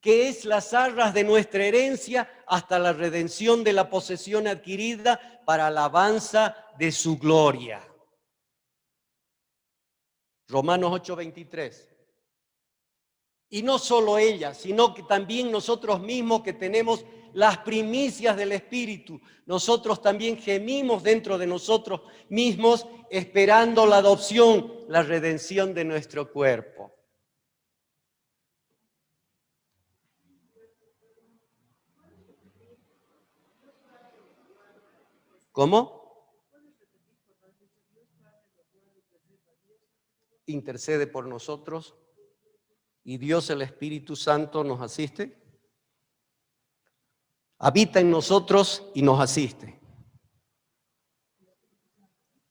que es las arras de nuestra herencia hasta la redención de la posesión adquirida para alabanza de su gloria. Romanos 8:23. Y no solo ella, sino que también nosotros mismos, que tenemos las primicias del Espíritu, nosotros también gemimos dentro de nosotros mismos, esperando la adopción, la redención de nuestro cuerpo. ¿Cómo? Intercede por nosotros y Dios el Espíritu Santo nos asiste. Habita en nosotros y nos asiste.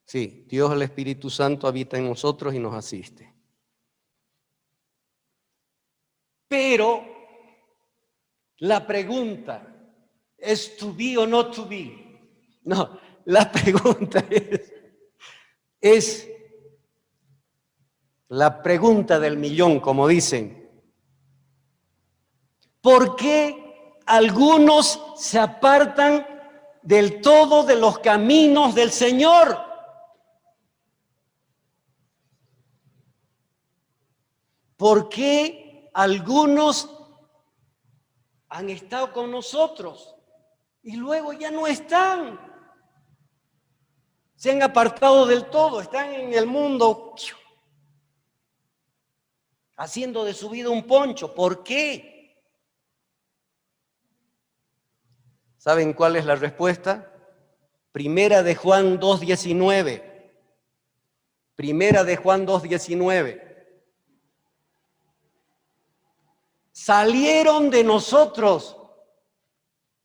Sí, Dios el Espíritu Santo habita en nosotros y nos asiste. Pero la pregunta es to be o not to be. No, la pregunta es la pregunta del millón, como dicen. ¿Por qué algunos se apartan del todo de los caminos del Señor? ¿Por qué algunos han estado con nosotros y luego ya no están? Se han apartado del todo, están en el mundo haciendo de su vida un poncho. ¿Por qué? ¿Saben cuál es la respuesta? Primera de Juan 2:19. Primera de Juan 2:19. Salieron de nosotros,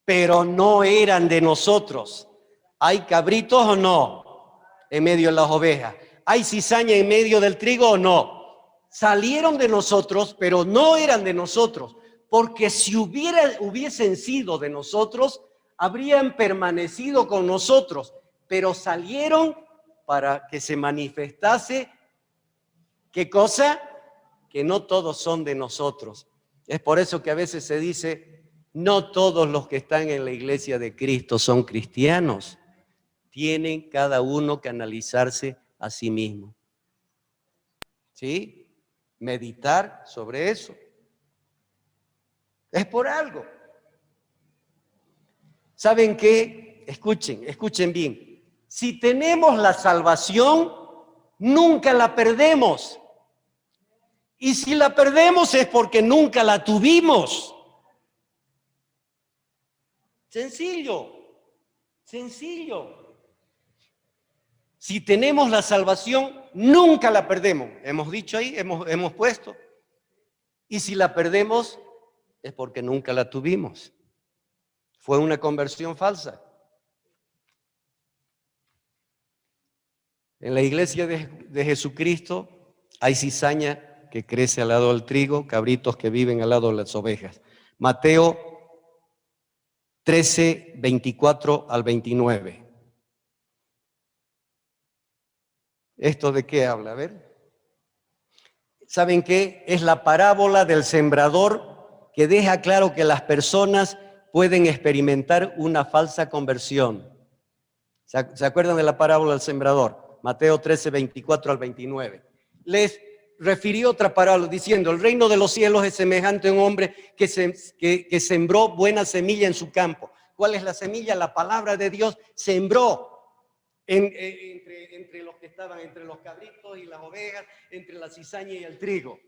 pero no eran de nosotros. ¿Hay cabritos o no en medio de las ovejas? ¿Hay cizaña en medio del trigo o no? Salieron de nosotros, pero no eran de nosotros, porque si hubiesen sido de nosotros, habrían permanecido con nosotros, pero salieron para que se manifestase, ¿qué cosa? Que no todos son de nosotros. Es por eso que a veces se dice, no todos los que están en la iglesia de Cristo son cristianos. Tienen cada uno que analizarse a sí mismo. ¿Sí? Meditar sobre eso. Es por algo. ¿Saben qué? Escuchen bien. Si tenemos la salvación, nunca la perdemos. Y si la perdemos es porque nunca la tuvimos. Sencillo. Si tenemos la salvación, nunca la perdemos. Hemos dicho ahí, hemos puesto. Y si la perdemos, es porque nunca la tuvimos. Fue una conversión falsa. En la iglesia de Jesucristo hay cizaña que crece al lado del trigo, cabritos que viven al lado de las ovejas. Mateo 13, 24 al 29. ¿Esto de qué habla? A ver. ¿saben qué? Es la parábola del sembrador que deja claro que las personas pueden experimentar una falsa conversión. ¿Se acuerdan de la parábola del sembrador? Mateo 13, 24 al 29. Les refirió otra parábola diciendo, el reino de los cielos es semejante a un hombre que sembró buena semilla en su campo. ¿Cuál es la semilla? La palabra de Dios sembró entre los que estaban, entre los cabritos y las ovejas, entre la cizaña y el trigo.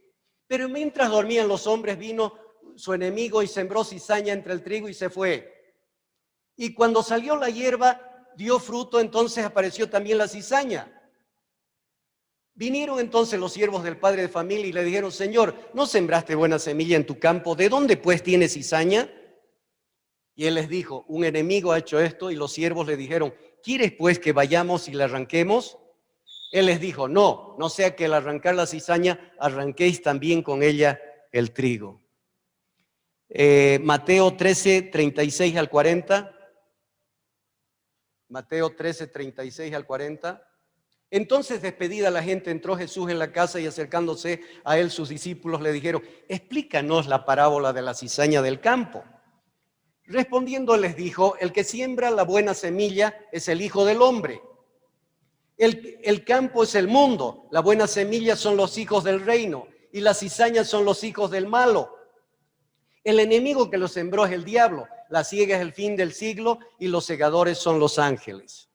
Pero mientras dormían los hombres, vino su enemigo y sembró cizaña entre el trigo y se fue. Y cuando salió la hierba, dio fruto, entonces apareció también la cizaña. Vinieron entonces los siervos del padre de familia y le dijeron, Señor, ¿no sembraste buena semilla en tu campo? ¿De dónde pues tiene cizaña? Y él les dijo, un enemigo ha hecho esto, y los siervos le dijeron, ¿quieres pues que vayamos y la arranquemos? Él les dijo, no, no sea que al arrancar la cizaña arranquéis también con ella el trigo. Mateo 13, 36 al 40. Mateo 13, 36 al 40. Entonces, despedida la gente, entró Jesús en la casa y acercándose a él sus discípulos le dijeron, explícanos la parábola de la cizaña del campo. Respondiendo les dijo, el que siembra la buena semilla es el Hijo del Hombre. El campo es el mundo, la buena semilla son los hijos del reino y las cizañas son los hijos del malo. El enemigo que lo sembró es el diablo, la siega es el fin del siglo y los segadores son los ángeles.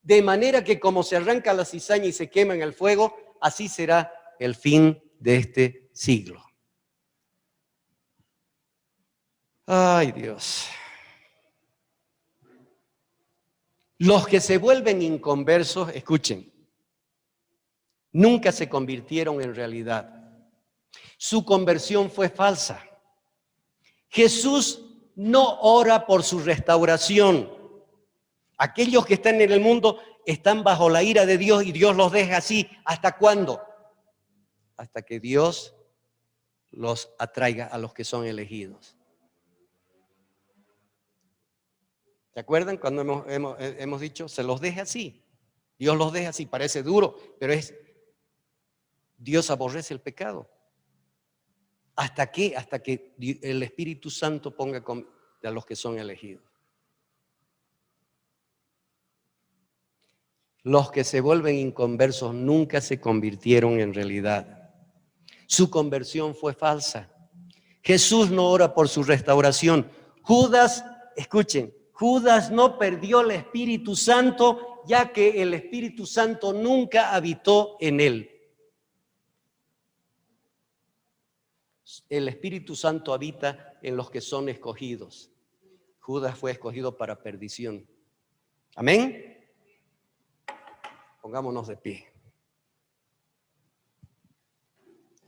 De manera que como se arranca la cizaña y se quema en el fuego, así será el fin de este siglo. Ay, Dios. Los que se vuelven inconversos, escuchen, nunca se convirtieron en realidad. Su conversión fue falsa. Jesús no ora por su restauración. Aquellos que están en el mundo están bajo la ira de Dios y Dios los deja así. ¿Hasta cuándo? Hasta que Dios los atraiga a los que son elegidos. ¿Se acuerdan cuando hemos dicho, se los deja así? Dios los deja así, parece duro, pero Dios aborrece el pecado. ¿Hasta qué? Hasta que el Espíritu Santo ponga a los que son elegidos. Los que se vuelven inconversos nunca se convirtieron en realidad. Su conversión fue falsa. Jesús no ora por su restauración. Judas, escuchen, Judas no perdió el Espíritu Santo, ya que el Espíritu Santo nunca habitó en él. El Espíritu Santo habita en los que son escogidos. Judas fue escogido para perdición. ¿Amén? Pongámonos de pie.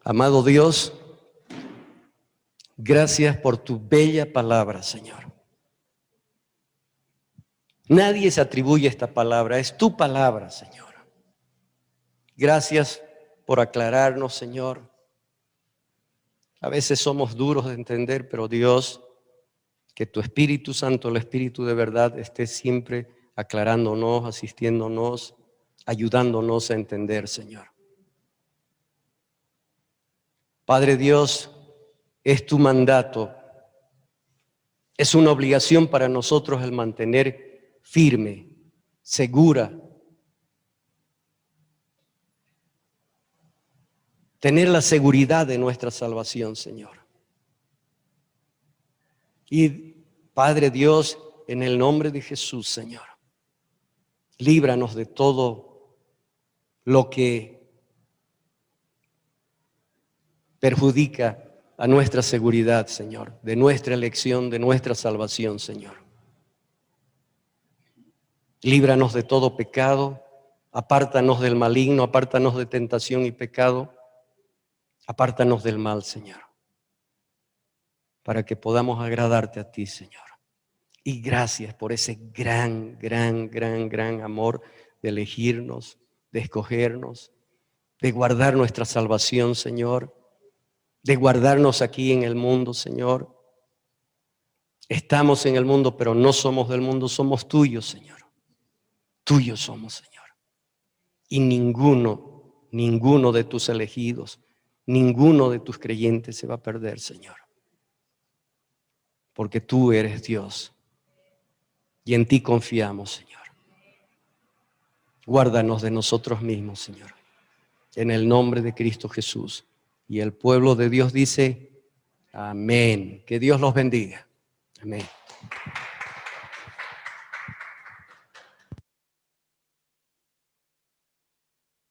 Amado Dios, gracias por tu bella palabra, Señor. Nadie se atribuye a esta palabra, es tu palabra, Señor. Gracias por aclararnos, Señor. A veces somos duros de entender, pero Dios, que tu Espíritu Santo, el Espíritu de verdad, esté siempre aclarándonos, asistiéndonos, ayudándonos a entender, Señor. Padre Dios, es tu mandato, es una obligación para nosotros el mantener firme, segura, tener la seguridad de nuestra salvación, Señor. Y Padre Dios, en el nombre de Jesús, Señor, líbranos de todo lo que perjudica a nuestra seguridad, Señor, de nuestra elección, de nuestra salvación, Señor. Líbranos de todo pecado, apártanos del maligno, apártanos de tentación y pecado, apártanos del mal, Señor, para que podamos agradarte a ti, Señor. Y gracias por ese gran amor de elegirnos, de escogernos, de guardar nuestra salvación, Señor, de guardarnos aquí en el mundo, Señor. Estamos en el mundo, pero no somos del mundo, somos tuyos, Señor. Tuyos somos, Señor. Y ninguno de tus elegidos Ninguno de tus creyentes se va a perder, Señor. Porque tú eres Dios. Y en ti confiamos, Señor. Guárdanos de nosotros mismos, Señor. En el nombre de Cristo Jesús. Y el pueblo de Dios dice, amén. Que Dios los bendiga. Amén.